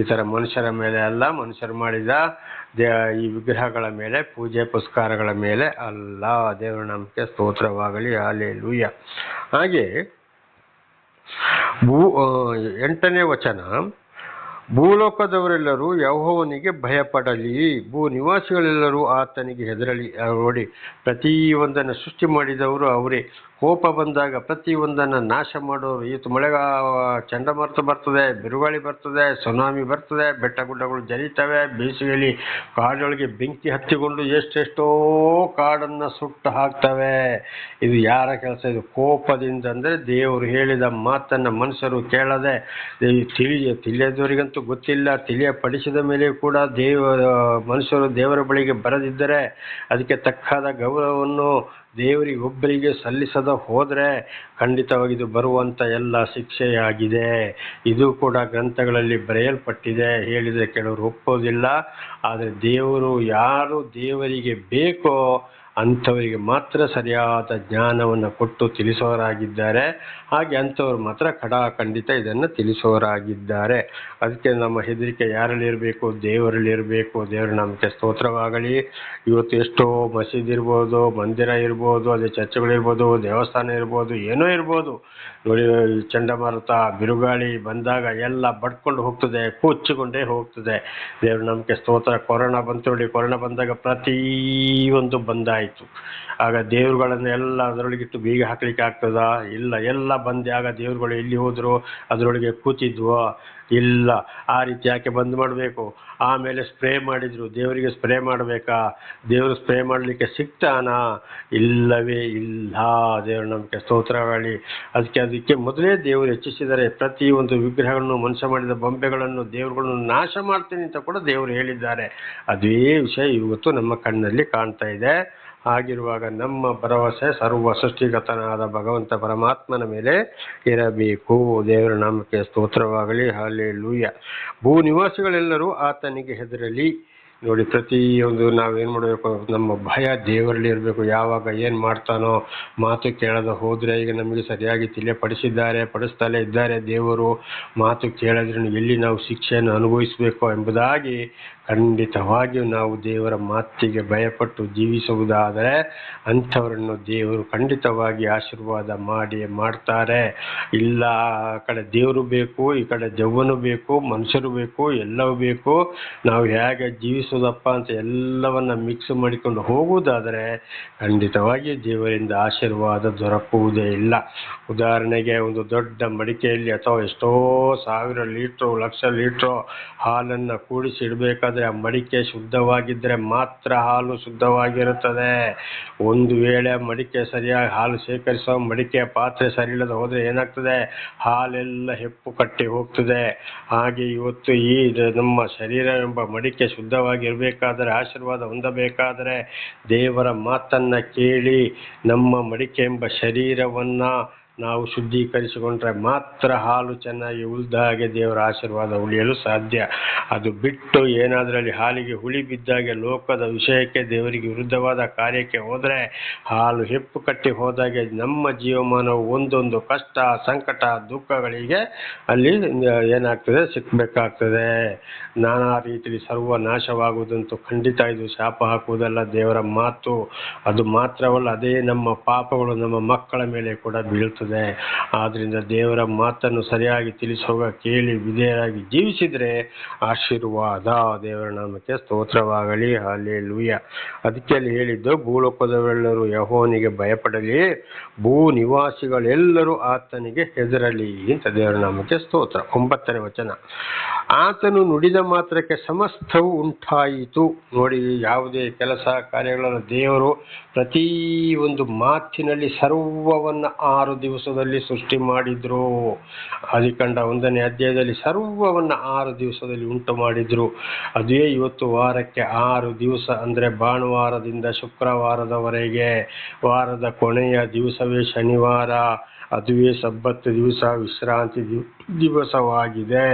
ಇತರ ಮನುಷ್ಯರ ಮೇಲೆ ಅಲ್ಲ, ಮನುಷ್ಯರು ಮಾಡಿದ ಈ ವಿಗ್ರಹಗಳ ಮೇಲೆ, ಪೂಜೆ ಪುಸ್ಕಾರಗಳ ಮೇಲೆ ಅಲ್ಲ. ದೇವರ ನಮಗೆ ಸ್ತೋತ್ರವಾಗಲಿ. ಹಲ್ಲೆಲೂಯಾ. ಹಾಗೆ 8ನೇ ವಚನ, ಭೂಲೋಕದವರೆಲ್ಲರೂ ಯೆಹೋವನಿಗೆ ಭಯಪಡಲಿ, ಭೂ ನಿವಾಸಿಗಳೆಲ್ಲರೂ ಆತನಿಗೆ ಹೆದರಲಿ. ನೋಡಿ, ಪ್ರತಿಯೊಂದನ್ನು ಸೃಷ್ಟಿ ಮಾಡಿದವರು ಅವರೇ. ಕೋಪ ಬಂದಾಗ ಪ್ರತಿಯೊಂದನ್ನು ನಾಶ ಮಾಡೋರು. ಇವತ್ತು ಚಂಡಮಾರುತ ಬರ್ತದೆ, ಬಿರುಗಾಳಿ ಬರ್ತದೆ, ಸುನಾಮಿ ಬರ್ತದೆ, ಬೆಟ್ಟ ಗುಡ್ಡಗಳು ಜರಿತವೆ, ಬೇಸಿಗೆಯಲ್ಲಿ ಕಾಡೊಳಗೆ ಬೆಂಕಿ ಹತ್ತಿಕೊಂಡು ಎಷ್ಟೆಷ್ಟೋ ಕಾಡನ್ನು ಸುಟ್ಟು ಹಾಕ್ತವೆ. ಇದು ಯಾರ ಕೆಲಸ? ಇದು ಕೋಪದಿಂದ. ಅಂದರೆ ದೇವರು ಹೇಳಿದ ಮಾತನ್ನು ಮನುಷ್ಯರು ಕೇಳದೆ, ತಿಳಿಯದವರಿಗಂತೂ ಗೊತ್ತಿಲ್ಲ, ತಿಳಿಯಪಡಿಸಿದ ಮೇಲೆ ಕೂಡ ಮನುಷ್ಯರು ದೇವರ ಬಳಿಗೆ ಬರದಿದ್ದರೆ ಅದಕ್ಕೆ ತಕ್ಕಾದ ಗೌರವವನ್ನು ದೇವರಿಗೊಬ್ಬರಿಗೆ ಸಲ್ಲಿಸದ ಹೋದರೆ ಖಂಡಿತವಾಗಿ ಇದು ಬರುವಂಥ ಎಲ್ಲ ಶಿಕ್ಷೆಯಾಗಿದೆ. ಇದು ಕೂಡ ಗ್ರಂಥಗಳಲ್ಲಿ ಬರೆಯಲ್ಪಟ್ಟಿದೆ. ಹೇಳಿದರೆ ಕೆಲವರು ಒಪ್ಪೋದಿಲ್ಲ. ಆದರೆ ಯಾರು ದೇವರಿಗೆ ಬೇಕೋ ಅಂಥವರಿಗೆ ಮಾತ್ರ ಸರಿಯಾದ ಜ್ಞಾನವನ್ನು ಕೊಟ್ಟು ತಿಳಿಸೋರಾಗಿದ್ದಾರೆ. ಹಾಗೆ ಅಂಥವ್ರು ಮಾತ್ರ ಖಂಡಿತ ಇದನ್ನು ತಿಳಿಸೋರಾಗಿದ್ದಾರೆ. ಅದಕ್ಕೆ ನಮ್ಮ ಹೆದರಿಕೆ ಯಾರಲ್ಲಿರಬೇಕು? ದೇವರಲ್ಲಿರಬೇಕು. ದೇವರ ನಮಗೆ ಸ್ತೋತ್ರವಾಗಲಿ. ಇವತ್ತು ಎಷ್ಟೋ ಮಸೀದಿ ಇರ್ಬೋದು, ಮಂದಿರ ಇರ್ಬೋದು, ಅದೇ ಚರ್ಚ್ಗಳಿರ್ಬೋದು, ದೇವಸ್ಥಾನ ಇರ್ಬೋದು, ಏನೋ ಇರ್ಬೋದು. ನೋಡಿ, ಚಂಡಮಾರುತ, ಬಿರುಗಾಳಿ ಬಂದಾಗ ಎಲ್ಲ ಬಡ್ಕೊಂಡು ಹೋಗ್ತದೆ, ಕೊಚ್ಚಿಕೊಂಡೇ ಹೋಗ್ತದೆ. ದೇವ್ರ ನಮಗೆ ಸ್ತೋತ್ರ. ಕೊರೋನಾ ಬಂತು ನೋಡಿ, ಕೊರೋನಾ ಬಂದಾಗ ಪ್ರತಿಯೊಂದು ಬಂದಾಯಿತು. ಆಗ ದೇವ್ರುಗಳನ್ನು ಎಲ್ಲ ಅದರೊಳಗಿಟ್ಟು ಬೀಗ ಹಾಕ್ಲಿಕ್ಕೆ ಆಗ್ತದ? ಇಲ್ಲ. ಎಲ್ಲ ಬಂದೆ. ಆಗ ದೇವ್ರುಗಳು ಎಲ್ಲಿ ಹೋದ್ರು? ಅದರೊಳಗೆ ಕೂತಿದ್ವು? ಇಲ್ಲ. ಆ ರೀತಿ ಯಾಕೆ ಬಂದ್ ಮಾಡಬೇಕು? ಆಮೇಲೆ ಸ್ಪ್ರೇ ಮಾಡಿದ್ರು. ದೇವರಿಗೆ ಸ್ಪ್ರೇ ಮಾಡಬೇಕಾ? ದೇವರು ಸ್ಪ್ರೇ ಮಾಡಲಿಕ್ಕೆ ಸಿಗ್ತಾನ? ಇಲ್ಲವೇ ಇಲ್ಲ. ದೇವರು ನಮಗೆ ಸ್ತೋತ್ರವಾಗಲಿ. ಅದಕ್ಕೆ ಮೊದಲೇ ದೇವರು ಹೆಚ್ಚಿಸಿದರೆ ಪ್ರತಿಯೊಂದು ವಿಗ್ರಹಗಳನ್ನು, ಮನುಷ್ಯ ಮಾಡಿದ ಬೊಂಬೆಗಳನ್ನು, ದೇವರುಗಳನ್ನು ನಾಶ ಮಾಡ್ತೀನಿ ಅಂತ ಕೂಡ ದೇವರು ಹೇಳಿದ್ದಾರೆ. ಅದೇ ವಿಷಯ ಇವತ್ತು ನಮ್ಮ ಕಣ್ಣಲ್ಲಿ ಕಾಣ್ತಾ ಇದೆ. ಹಾಗಿರುವಾಗ ನಮ್ಮ ಭರವಸೆ ಸರ್ವ ಸೃಷ್ಟಿಗತನಾದ ಭಗವಂತ ಪರಮಾತ್ಮನ ಮೇಲೆ ಇರಬೇಕು. ದೇವರ ನಾಮಕ್ಕೆ ಸ್ತೋತ್ರವಾಗಲಿ. ಹಲ್ಲೆಲೂಯಾ. ಭೂ ನಿವಾಸಿಗಳೆಲ್ಲರೂ ಆತನಿಗೆ ಹೆದರಲಿ. ನೋಡಿ, ಪ್ರತಿಯೊಂದು ನಾವೇನು ಮಾಡಬೇಕು, ನಮ್ಮ ಭಯ ದೇವರಲ್ಲಿ ಇರಬೇಕು. ಯಾವಾಗ ಏನು ಮಾಡ್ತಾನೋ ಮಾತು ಕೇಳದ ಹೋದರೆ, ಈಗ ನಮಗೆ ಸರಿಯಾಗಿ ಪಡಿಸ್ತಲೇ ಇದ್ದಾರೆ ದೇವರು. ಮಾತು ಕೇಳದ್ರೆ ಎಲ್ಲಿ ನಾವು ಶಿಕ್ಷೆಯನ್ನು ಅನುಭವಿಸಬೇಕು ಎಂಬುದಾಗಿ ಖಂಡಿತವಾಗಿಯೂ ನಾವು ದೇವರ ಮಾತಿಗೆ ಭಯಪಟ್ಟು ಜೀವಿಸುವುದಾದರೆ ಅಂಥವರನ್ನು ದೇವರು ಖಂಡಿತವಾಗಿ ಆಶೀರ್ವಾದ ಮಾಡ್ತಾರೆ. ಇಲ್ಲ, ಆ ಕಡೆ ದೇವರು ಬೇಕು, ಈ ಕಡೆ ದೆವ್ವನು ಬೇಕು, ಮನುಷ್ಯರು ಬೇಕು, ಎಲ್ಲವೂ ಬೇಕು, ನಾವು ಹೇಗೆ ಜೀವಿಸೋದಪ್ಪ ಅಂತ ಎಲ್ಲವನ್ನ ಮಿಕ್ಸ್ ಮಾಡಿಕೊಂಡು ಹೋಗುವುದಾದರೆ ಖಂಡಿತವಾಗಿ ದೇವರಿಂದ ಆಶೀರ್ವಾದ ದೊರಕುವುದೇ ಇಲ್ಲ. ಉದಾಹರಣೆಗೆ, ಒಂದು ದೊಡ್ಡ ಮಡಿಕೆಯಲ್ಲಿ ಅಥವಾ ಎಷ್ಟೋ 1000 ಲೀಟ್ರು 1,00,000 ಲೀಟ್ರು ಹಾಲನ್ನು ಕೂಡಿಸಿ ಇಡಬೇಕಾದ್ರೆ ಆ ಮಡಿಕೆ ಶುದ್ಧವಾಗಿದ್ದರೆ ಮಾತ್ರ ಹಾಲು ಶುದ್ಧವಾಗಿರುತ್ತದೆ. ಒಂದು ವೇಳೆ ಮಡಿಕೆ ಸರಿಯಾಗಿ ಹಾಲು ಶೇಖರಿಸುವ ಮಡಿಕೆ ಪಾತ್ರೆ ಸರಿ ಇಲ್ಲದೆ ಹೋದರೆ ಏನಾಗ್ತದೆ, ಹಾಲೆಲ್ಲ ಹೆಪ್ಪು ಕಟ್ಟಿ ಹೋಗ್ತದೆ. ಹಾಗೆ ಇವತ್ತು ಈ ನಮ್ಮ ಶರೀರ ಎಂಬ ಮಡಿಕೆ ಶುದ್ಧವಾಗಿರಬೇಕಾದರೆ, ಆಶೀರ್ವಾದ ಹೊಂದಬೇಕಾದರೆ ದೇವರ ಮಾತನ್ನ ಕೇಳಿ ನಮ್ಮ ಮಡಿಕೆ ಎಂಬ ಶರೀರವನ್ನ ನಾವು ಶುದ್ಧೀಕರಿಸಿಕೊಂಡ್ರೆ ಮಾತ್ರ ಹಾಲು ಚೆನ್ನಾಗಿ ಉಳಿದ ಹಾಗೆ ದೇವರ ಆಶೀರ್ವಾದ ಉಳಿಯಲು ಸಾಧ್ಯ. ಅದು ಬಿಟ್ಟು ಏನಾದ್ರಲ್ಲಿ ಹಾಲಿಗೆ ಹುಳಿ ಬಿದ್ದಾಗೆ ಲೋಕದ ವಿಷಯಕ್ಕೆ ದೇವರಿಗೆ ವಿರುದ್ಧವಾದ ಕಾರ್ಯಕ್ಕೆ ಹೋದರೆ ಹಾಲು ಹೆಪ್ಪು ಕಟ್ಟಿ ಹೋದಾಗೆ ನಮ್ಮ ಜೀವಮಾನವು ಒಂದೊಂದು ಕಷ್ಟ, ಸಂಕಟ, ದುಃಖಗಳಿಗೆ ಅಲ್ಲಿ ಏನಾಗ್ತದೆ, ಸಿಕ್ಕಬೇಕಾಗ್ತದೆ. ನಾನಾ ರೀತಿಯಲ್ಲಿ ಸರ್ವನಾಶವಾಗುವುದಂತೂ ಖಂಡಿತ ಇದು ಶಾಪ ಹಾಕುವುದಲ್ಲ, ದೇವರ ಮಾತು. ಅದು ಮಾತ್ರವಲ್ಲ, ಅದೇ ನಮ್ಮ ಪಾಪಗಳು ನಮ್ಮ ಮಕ್ಕಳ ಮೇಲೆ ಕೂಡ ಬೀಳ್ತದೆ. ಆದ್ರಿಂದ ದೇವರ ಮಾತನ್ನು ಸರಿಯಾಗಿ ತಿಳಿಸುವಾಗ ಕೇಳಿ ವಿಧೇಯರಾಗಿ ಜೀವಿಸಿದ್ರೆ ಆಶೀರ್ವಾದ. ದೇವರ ನಾಮಕ್ಕೆ ಸ್ತೋತ್ರವಾಗಲಿ. ಹಲ್ಲೆಲೂಯಾ. ಅದಕ್ಕೆ ಅಲ್ಲಿ ಹೇಳಿದ್ದು, ಭೂಲೋಕದವೆಲ್ಲರೂ ಯೆಹೋವನಿಗೆ ಭಯಪಡಲಿ, ಭೂ ನಿವಾಸಿಗಳೆಲ್ಲರೂ ಆತನಿಗೆ ಹೆದರಲಿ ಅಂತ. ದೇವರ ನಾಮಕ್ಕೆ ಸ್ತೋತ್ರ. 9ನೇ ವಚನ, ಆತನು ನುಡಿದ ಮಾತ್ರಕ್ಕೆ ಸಮಸ್ತವು ಉಂಟಾಯಿತು. ನೋಡಿ, ಯಾವುದೇ ಕೆಲಸ ಕಾರ್ಯಗಳನ್ನು ದೇವರು ಪ್ರತಿ ಒಂದು ಮಾತಿನಲ್ಲಿ ಸರ್ವವನ್ನ 6 ದಿವಸದಲ್ಲಿ ಸೃಷ್ಟಿ ಮಾಡಿದ್ರು. ಆದಿಕಾಂಡ 1ನೇ ಅಧ್ಯಾಯದಲ್ಲಿ ಸರ್ವವನ್ನ 6 ದಿವಸದಲ್ಲಿ ಉಂಟು ಮಾಡಿದ್ರು. ಅದೇ ಇವತ್ತು ವಾರಕ್ಕೆ 6 ದಿವಸ ಅಂದ್ರೆ ಭಾನುವಾರದಿಂದ ಶುಕ್ರವಾರದವರೆಗೆ, ವಾರದ ಕೊನೆಯ ದಿವಸವೇ ಶನಿವಾರ, ಅದುವೇ ಸಬ್ಬತ್ ದಿವಸ, ವಿಶ್ರಾಂತಿ ದಿವಸವಾಗಿದೆ.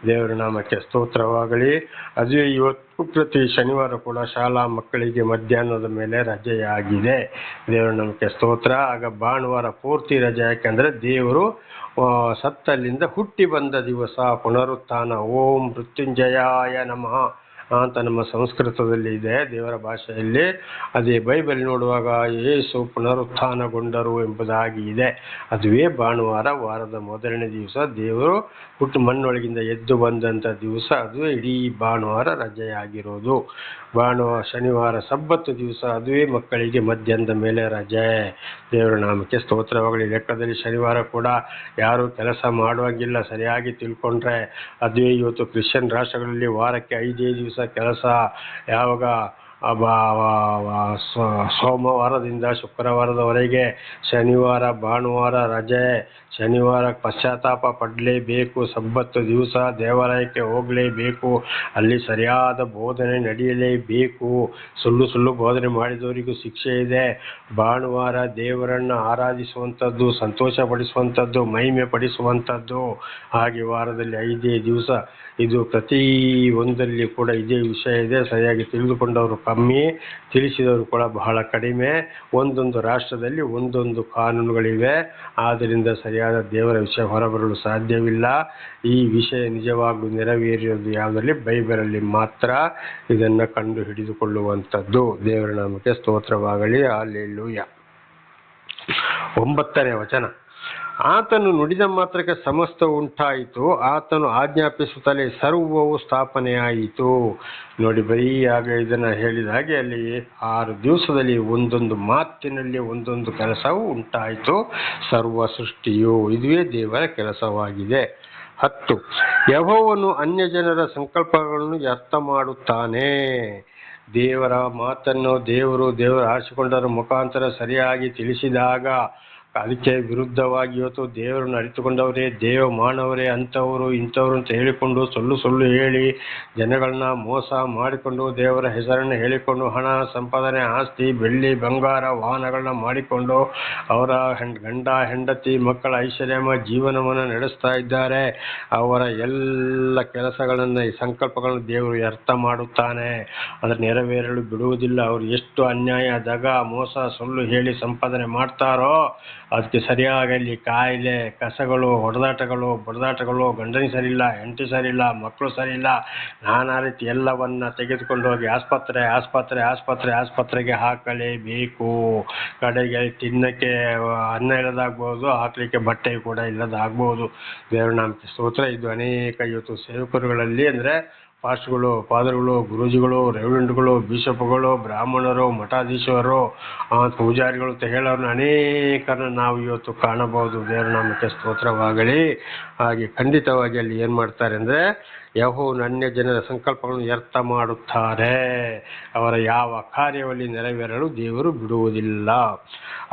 ದೇವರ ನಾಮಕ್ಕೆ ಸ್ತೋತ್ರವಾಗಲಿ. ಅದುವೇ ಇವತ್ತು ಪ್ರತಿ ಶನಿವಾರ ಕೂಡ ಶಾಲಾ ಮಕ್ಕಳಿಗೆ ಮಧ್ಯಾಹ್ನದ ಮೇಲೆ ರಜೆಯಾಗಿದೆ. ದೇವರ ನಾಮಕ್ಕೆ ಸ್ತೋತ್ರ. ಆಗ ಭಾನುವಾರ ಪೂರ್ತಿ ರಜೆ. ಯಾಕೆಂದ್ರೆ ದೇವರು ಸತ್ತಲ್ಲಿಂದ ಹುಟ್ಟಿ ಬಂದ ದಿವಸ, ಪುನರುತ್ಥಾನ. ಓಂ ಮೃತ್ಯುಂಜಯಾಯ ನಮಃ ಅಂತ ನಮ್ಮ ಸಂಸ್ಕೃತದಲ್ಲಿ ಇದೆ, ದೇವರ ಭಾಷೆಯಲ್ಲಿ. ಅದೇ ಬೈಬಲ್ ನೋಡುವಾಗ ಯೇಸು ಪುನರುತ್ಥಾನಗೊಂಡರು ಎಂಬುದಾಗಿ ಇದೆ. ಅದುವೇ ಭಾನುವಾರ, ವಾರದ ಮೊದಲನೇ ದಿವಸ, ದೇವರು ಮಣ್ಣೊಳಗಿಂದ ಎದ್ದು ಬಂದಂಥ ದಿವಸ. ಅದುವೇ ಇಡೀ ಭಾನುವಾರ ರಜೆಯಾಗಿರೋದು. ಶನಿವಾರ ಸಬ್ಬತ್ತು ದಿವಸ, ಅದುವೇ ಮಕ್ಕಳಿಗೆ ಮಧ್ಯಾಹ್ನದ ಮೇಲೆ ರಜೆ. ದೇವರ ನಾಮಕ್ಕೆ ಸ್ತೋತ್ರವಾಗಲಿ. ಲೆಕ್ಕದಲ್ಲಿ ಶನಿವಾರ ಕೂಡ ಯಾರು ಕೆಲಸ ಮಾಡುವಾಗಿಲ್ಲ, ಸರಿಯಾಗಿ ತಿಳ್ಕೊಂಡ್ರೆ. ಅದುವೇ ಇವತ್ತು ಕ್ರಿಶ್ಚಿಯನ್ ರಾಷ್ಟ್ರಗಳಲ್ಲಿ ವಾರಕ್ಕೆ 5 ದಿವಸ ಕೆಲಸ. ಯಾವಾಗ ಸೋಮವಾರದಿಂದ ಶುಕ್ರವಾರದವರೆಗೆ, ಶನಿವಾರ ಭಾನುವಾರ ರಜೆ. ಶನಿವಾರ ಪಶ್ಚಾತ್ತಾಪ ಪಡಲೇಬೇಕು, ಸಬ್ಬತ್ತು ದಿವಸ ದೇವಾಲಯಕ್ಕೆ ಹೋಗಲೇಬೇಕು, ಅಲ್ಲಿ ಸರಿಯಾದ ಬೋಧನೆ ನಡೆಯಲೇಬೇಕು. ಸುಳ್ಳು ಬೋಧನೆ ಮಾಡಿದವರಿಗೂ ಶಿಕ್ಷೆ ಇದೆ. ಭಾನುವಾರ ದೇವರನ್ನು ಆರಾಧಿಸುವಂಥದ್ದು, ಸಂತೋಷಪಡಿಸುವಂಥದ್ದು, ಮಹಿಮೆ ಪಡಿಸುವಂಥದ್ದು. ಹಾಗೆ ವಾರದಲ್ಲಿ 5 ದಿವಸ. ಇದು ಪ್ರತಿ ಒಂದಲ್ಲಿ ಕೂಡ ಇದೇ ವಿಷಯ ಇದೆ. ಸರಿಯಾಗಿ ತಿಳಿದುಕೊಂಡವರು ಕಮ್ಮಿ, ತಿಳಿಸಿದವರು ಕೂಡ ಬಹಳ ಕಡಿಮೆ. ಒಂದೊಂದು ರಾಷ್ಟ್ರದಲ್ಲಿ ಒಂದೊಂದು ಕಾನೂನುಗಳಿವೆ. ಆದ್ದರಿಂದ ಸರಿಯಾದ ದೇವರ ವಿಷಯ ಹೊರಬರಲು ಸಾಧ್ಯವಿಲ್ಲ. ಈ ವಿಷಯ ನಿಜವಾಗ್ಲೂ ನೆರವೇರಿರೋದು ಯಾವುದರಲ್ಲಿ? ಬೈಬಲಲ್ಲಿ ಮಾತ್ರ ಇದನ್ನು ಕಂಡು ಹಿಡಿದುಕೊಳ್ಳುವಂಥದ್ದು. ದೇವರ ನಾಮಕ್ಕೆ ಸ್ತೋತ್ರವಾಗಲಿ. ಹಲ್ಲೆಲೂಯಾ. 9ನೇ ವಚನ, ಆತನು ನುಡಿದ ಮಾತ್ರಕ್ಕೆ ಸಮಸ್ತ ಉಂಟಾಯಿತು, ಆತನು ಆಜ್ಞಾಪಿಸುತ್ತಲೇ ಸರ್ವವು ಸ್ಥಾಪನೆಯಾಯಿತು. ನೋಡಿ, ಬರೀ ಆಗ ಇದನ್ನು ಹೇಳಿದ ಹಾಗೆ ಅಲ್ಲಿ 6 ದಿವಸದಲ್ಲಿ ಒಂದೊಂದು ಮಾತಿನಲ್ಲಿ ಒಂದೊಂದು ಕೆಲಸವು ಉಂಟಾಯಿತು. ಸರ್ವ ಸೃಷ್ಟಿಯು ಇದುವೇ ದೇವರ ಕೆಲಸವಾಗಿದೆ. 10, ಯೆಹೋವನು ಅನ್ಯಜನರ ಸಂಕಲ್ಪಗಳನ್ನು ಅರ್ಥ ಮಾಡುತ್ತಾನೆ. ದೇವರ ಮಾತನ್ನು ದೇವರು ಆರಿಸಿಕೊಂಡರ ಮುಖಾಂತರ ಸರಿಯಾಗಿ ತಿಳಿಸಿದಾಗ ಅದಕ್ಕೆ ವಿರುದ್ಧವಾಗಿ ಇವತ್ತು ದೇವರನ್ನು ಅರಿತುಕೊಂಡವರೇ ದೇವ ಮಾನವರೇ ಅಂಥವರು ಇಂಥವ್ರು ಅಂತ ಹೇಳಿಕೊಂಡು ಸುಳ್ಳು ಹೇಳಿ ಜನಗಳನ್ನ ಮೋಸ ಮಾಡಿಕೊಂಡು ದೇವರ ಹೆಸರನ್ನು ಹೇಳಿಕೊಂಡು ಹಣ ಸಂಪಾದನೆ ಆಸ್ತಿ ಬೆಳ್ಳಿ ಬಂಗಾರ ವಾಹನಗಳನ್ನ ಮಾಡಿಕೊಂಡು ಅವರ ಗಂಡ ಹೆಂಡತಿ ಮಕ್ಕಳ ಐಶ್ವರ್ಯಮಯ ಜೀವನವನ್ನು ನಡೆಸ್ತಾ ಇದ್ದಾರೆ. ಅವರ ಎಲ್ಲ ಕೆಲಸಗಳನ್ನು ಈ ಸಂಕಲ್ಪಗಳನ್ನು ದೇವರು ಅರ್ಥ ಮಾಡುತ್ತಾನೆ, ಅದರ ನೆರವೇರಲು ಬಿಡುವುದಿಲ್ಲ. ಅವರು ಎಷ್ಟು ಅನ್ಯಾಯ ದಗ ಮೋಸ ಸುಳ್ಳು ಹೇಳಿ ಸಂಪಾದನೆ ಮಾಡ್ತಾರೋ ಅದಕ್ಕೆ ಸರಿಯಾಗಿ ಕಾಯಿಲೆ ಕಸಗಳು ಹೊಡೆದಾಟಗಳು ಬಡದಾಟಗಳು, ಗಂಡನಿಗೆ ಸರಿಯಿಲ್ಲ, ಹೆಂಡತಿ ಸರಿಯಿಲ್ಲ, ಮಕ್ಕಳು ಸರಿಯಿಲ್ಲ, ನಾನಾ ರೀತಿ ಎಲ್ಲವನ್ನ ತೆಗೆದುಕೊಂಡು ಹೋಗಿ ಆಸ್ಪತ್ರೆಗೆ ಹಾಕಲೇಬೇಕು. ಕಡೆಗೆ ತಿನ್ನಕ್ಕೆ ಅನ್ನ ಇಲ್ಲದಾಗ್ಬೋದು, ಹಾಕ್ಲಿಕ್ಕೆ ಬಟ್ಟೆ ಕೂಡ ಇಲ್ಲದಾಗ್ಬೋದು. ದೇವರ ನಾಮಕ್ಕೆ ಸ್ತೋತ್ರ. ಇದು ಅನೇಕ ಇವತ್ತು ಸೇವಕರುಗಳಲ್ಲಿ ಅಂದರೆ ಪಾಸ್ಟ್ಗಳು, ಫಾದರ್ಗಳು, ಗುರೂಜಿಗಳು, ರೆವರೆಂಡ್ಗಳು, ಬಿಷಪ್ಗಳು, ಬ್ರಾಹ್ಮಣರು, ಮಠಾಧೀಶರು, ಪೂಜಾರಿಗಳು ಅಂತ ಹೇಳೋರನ್ನ ಅನೇಕರನ್ನ ನಾವು ಇವತ್ತು ಕಾಣಬಹುದು. ದೇವರ ನಾಮಕ್ಕೆ ಸ್ತೋತ್ರವಾಗಲಿ. ಹಾಗೆ ಖಂಡಿತವಾಗಿ ಅಲ್ಲಿ ಏನು ಮಾಡ್ತಾರೆ ಅಂದರೆ ಯೆಹೋವನು ಅನ್ಯ ಜನರ ಸಂಕಲ್ಪಗಳನ್ನು ವ್ಯರ್ಥ ಮಾಡುತ್ತಾರೆ. ಅವರ ಯಾವ ಕಾರ್ಯದಲ್ಲಿ ನೆರವೇರಲು ದೇವರು ಬಿಡುವುದಿಲ್ಲ.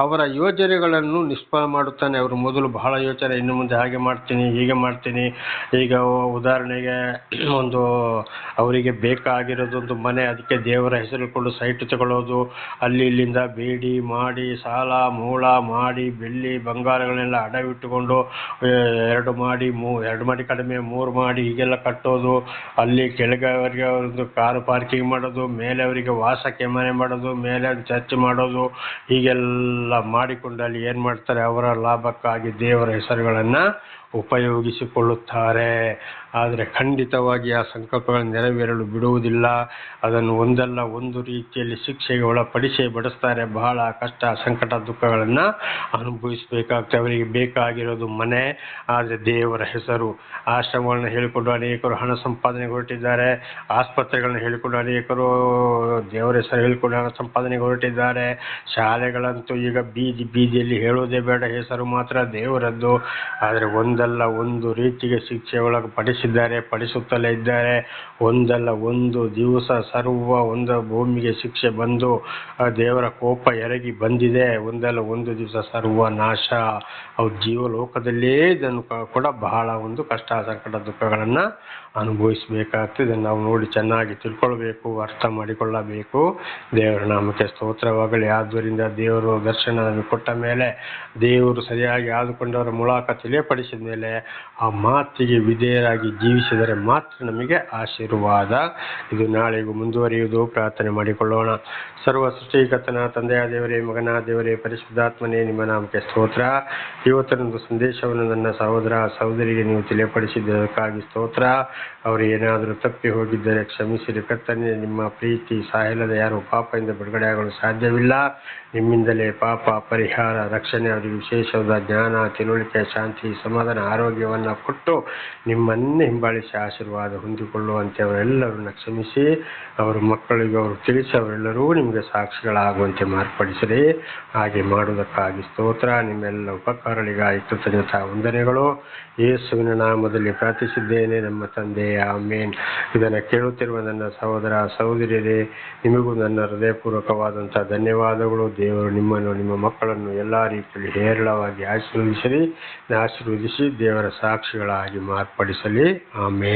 ಅವರ ಯೋಜನೆಗಳನ್ನು ನಿಷ್ಫಲ ಮಾಡುತ್ತಾನೆ. ಅವರು ಮೊದಲು ಬಹಳ ಯೋಚನೆ, ಇನ್ನು ಮುಂದೆ ಹಾಗೆ ಮಾಡ್ತೀನಿ ಹೀಗೆ ಮಾಡ್ತೀನಿ. ಈಗ ಉದಾಹರಣೆಗೆ ಒಂದು ಅವರಿಗೆ ಬೇಕಾಗಿರೋದೊಂದು ಮನೆ, ಅದಕ್ಕೆ ದೇವರ ಹೆಸರುಕೊಂಡು ಸೈಟ್ ತಗೊಳ್ಳೋದು, ಅಲ್ಲಿ ಇಲ್ಲಿಂದ ಬೇಡಿ ಮಾಡಿ ಸಾಲ ಮೂಲ ಮಾಡಿ ಬೆಳ್ಳಿ ಬಂಗಾರಗಳನ್ನೆಲ್ಲ ಅಡವಿಟ್ಟುಕೊಂಡು 2 ಮಾಡಿ ಕಡಿಮೆ 3 ಮಾಡಿ ಹೀಗೆಲ್ಲ ಕಟ್ಟೋದು, ಅಲ್ಲಿ ಕೆಳಗೆ ಅವರಿಗೆ ಒಂದು ಕಾರು ಪಾರ್ಕಿಂಗ್ ಮಾಡೋದು, ಮೇಲೆ ಅವರಿಗೆ ವಾಸಕ್ಕೆ ಮನೆ ಮಾಡೋದು, ಮೇಲೆ ಚರ್ಚ್ ಮಾಡೋದು, ಹೀಗೆಲ್ಲ ಮಾಡಿಕೊಂಡು ಅಲ್ಲಿ ಏನು ಮಾಡ್ತಾರೆ, ಅವರ ಲಾಭಕ್ಕಾಗಿ ದೇವರ ಹೆಸರುಗಳನ್ನು ಉಪಯೋಗಿಸಿಕೊಳ್ಳುತ್ತಾರೆ. ಆದರೆ ಖಂಡಿತವಾಗಿ ಆ ಸಂಕಲ್ಪಗಳನ್ನು ನೆರವೇರಲು ಬಿಡುವುದಿಲ್ಲ. ಅದನ್ನು ಒಂದಲ್ಲ ಒಂದು ರೀತಿಯಲ್ಲಿ ಶಿಕ್ಷೆಗೆ ಒಳಪಡಿಸಿ ಬಡಿಸ್ತಾರೆ. ಬಹಳ ಕಷ್ಟ ಸಂಕಟ ದುಃಖಗಳನ್ನು ಅನುಭವಿಸಬೇಕಾಗ್ತದೆ. ಅವರಿಗೆ ಬೇಕಾಗಿರೋದು ಮನೆ, ಆದರೆ ದೇವರ ಹೆಸರು. ಆಶ್ರಮಗಳನ್ನ ಹೇಳಿಕೊಂಡು ಅನೇಕರು ಹಣ ಸಂಪಾದನೆಗೆ ಹೊರಟಿದ್ದಾರೆ. ಆಸ್ಪತ್ರೆಗಳನ್ನ ಹೇಳಿಕೊಂಡು ಅನೇಕರು ದೇವರ ಹೆಸರು ಹೇಳಿಕೊಂಡು ಹಣ ಸಂಪಾದನೆಗೆ ಹೊರಟಿದ್ದಾರೆ. ಶಾಲೆಗಳಂತೂ ಈಗ ಬೀದಿಯಲ್ಲಿ ಹೇಳೋದೇ ಬೇಡ, ಹೆಸರು ಮಾತ್ರ ದೇವರದ್ದು. ಆದರೆ ಒಂದಲ್ಲ ಒಂದು ರೀತಿಗೆ ಶಿಕ್ಷೆ ಒಳಗೆ ಪಡಿಸುತ್ತಲೇ ಇದ್ದಾರೆ. ಒಂದಲ್ಲ ಒಂದು ದಿವಸ ಒಂದು ಭೂಮಿಗೆ ಶಿಕ್ಷೆ ಬಂದು ದೇವರ ಕೋಪ ಎರಗಿ ಬಂದಿದೆ. ಒಂದಲ್ಲ ಒಂದು ದಿವಸ ಸರ್ವ ನಾಶ. ಅವ್ರ ಜೀವಲೋಕದಲ್ಲೇ ಇದನ್ನು ಕೂಡ ಬಹಳ ಒಂದು ಕಷ್ಟ ಸಂಕಟ ದುಃಖಗಳನ್ನು ಅನುಭವಿಸಬೇಕಾಗ್ತದೆ. ನಾವು ನೋಡಿ ಚೆನ್ನಾಗಿ ತಿಳ್ಕೊಳ್ಬೇಕು, ಅರ್ಥ ಮಾಡಿಕೊಳ್ಳಬೇಕು. ದೇವರ ನಾಮಕ್ಕೆ ಸ್ತೋತ್ರವಾಗಲಿ. ಆದ್ದರಿಂದ ದೇವರು ದರ್ಶನ ಕೊಟ್ಟ ಮೇಲೆ, ದೇವರು ಸರಿಯಾಗಿ ಆದುಕೊಂಡವರ ಮೂಲಕ ತಿಳಿಯಪಡಿಸಿದ ಮೇಲೆ ಆ ಮಾತಿಗೆ ವಿಧೇಯರಾಗಿ ಜೀವಿಸಿದರೆ ಮಾತ್ರ ನಮಗೆ ಆಶೀರ್ವಾದ. ಇದು ನಾಳೆಗೂ ಮುಂದುವರಿಯುವುದು. ಪ್ರಾರ್ಥನೆ ಮಾಡಿಕೊಳ್ಳೋಣ. ಸರ್ವ ಸೃಷ್ಟಿಕರ್ತನ ತಂದೆಯ ದೇವರೇ, ಮಗನ ದೇವರೇ, ಪರಿಶುದ್ಧಾತ್ಮನೇ, ನಿಮ್ಮ ನಾಮಕ್ಕೆ ಸ್ತೋತ್ರ. ಇವತ್ತೊಂದು ಸಂದೇಶವನ್ನು ನನ್ನ ಸಹೋದರ ಸಹೋದರಿಗೆ ನೀವು ತಿಳಿಯಪಡಿಸಿದ್ದಕ್ಕಾಗಿ ಸ್ತೋತ್ರ. ಅವರು ಏನಾದರೂ ತಪ್ಪಿ ಹೋಗಿದ್ದರೆ ಕ್ಷಮಿಸಿರಿ ಕರ್ತನೇ. ನಿಮ್ಮ ಪ್ರೀತಿ ಸಾಯಲದ ಯಾರು ಪಾಪದಿಂದ ಬಿಡುಗಡೆಯಾಗಲು ಸಾಧ್ಯವಿಲ್ಲ. ನಿಮ್ಮಿಂದಲೇ ಪಾಪ ಪರಿಹಾರ ರಕ್ಷಣೆ. ಅವರಿಗೆ ವಿಶೇಷವಾದ ಜ್ಞಾನ ತಿಳುವಳಿಕೆ ಶಾಂತಿ ಸಮಾಧಾನ ಆರೋಗ್ಯವನ್ನು ಕೊಟ್ಟು ನಿಮ್ಮನ್ನೇ ಹಿಂಬಾಲಿಸಿ ಆಶೀರ್ವಾದ ಹೊಂದಿಕೊಳ್ಳುವಂತೆ ಅವರೆಲ್ಲರನ್ನ ಕ್ಷಮಿಸಿ, ಅವರ ಮಕ್ಕಳಿಗೆ ಅವರು ತಿಳಿಸಿ ಅವರೆಲ್ಲರೂ ನಿಮಗೆ ಸಾಕ್ಷಿಗಳಾಗುವಂತೆ ಮಾರ್ಪಡಿಸಿರಿ. ಹಾಗೆ ಮಾಡುವುದಕ್ಕಾಗಿ ಸ್ತೋತ್ರ. ನಿಮ್ಮೆಲ್ಲ ಉಪಕಾರಗಳಿಗಾಗಿ ಕೃತಜ್ಞತಾ ವಂದನೆಗಳು. ಯೇಸುವಿನ ನಾಮದಲ್ಲಿ ಪ್ರಾರ್ಥಿಸಿದ್ದೇನೆ ನಮ್ಮ ತಂದೆ, ಆಮೇನ್. ಇದನ್ನು ಕೇಳುತ್ತಿರುವ ನನ್ನ ಸಹೋದರ ಸಹೋದರಿಯರೇ, ನಿಮಗೂ ನನ್ನ ಹೃದಯಪೂರ್ವಕವಾದಂಥ ಧನ್ಯವಾದಗಳು. ದೇವರು ನಿಮ್ಮನ್ನು ನಿಮ್ಮ ಮಕ್ಕಳನ್ನು ಎಲ್ಲ ರೀತಿಯಲ್ಲಿ ಹೇರಳವಾಗಿ ಆಶೀರ್ವದಿಸಿ ದೇವರ ಸಾಕ್ಷಿಗಳಾಗಿ ಮಾರ್ಪಡಿಸಲಿ. ಆಮೇನ್.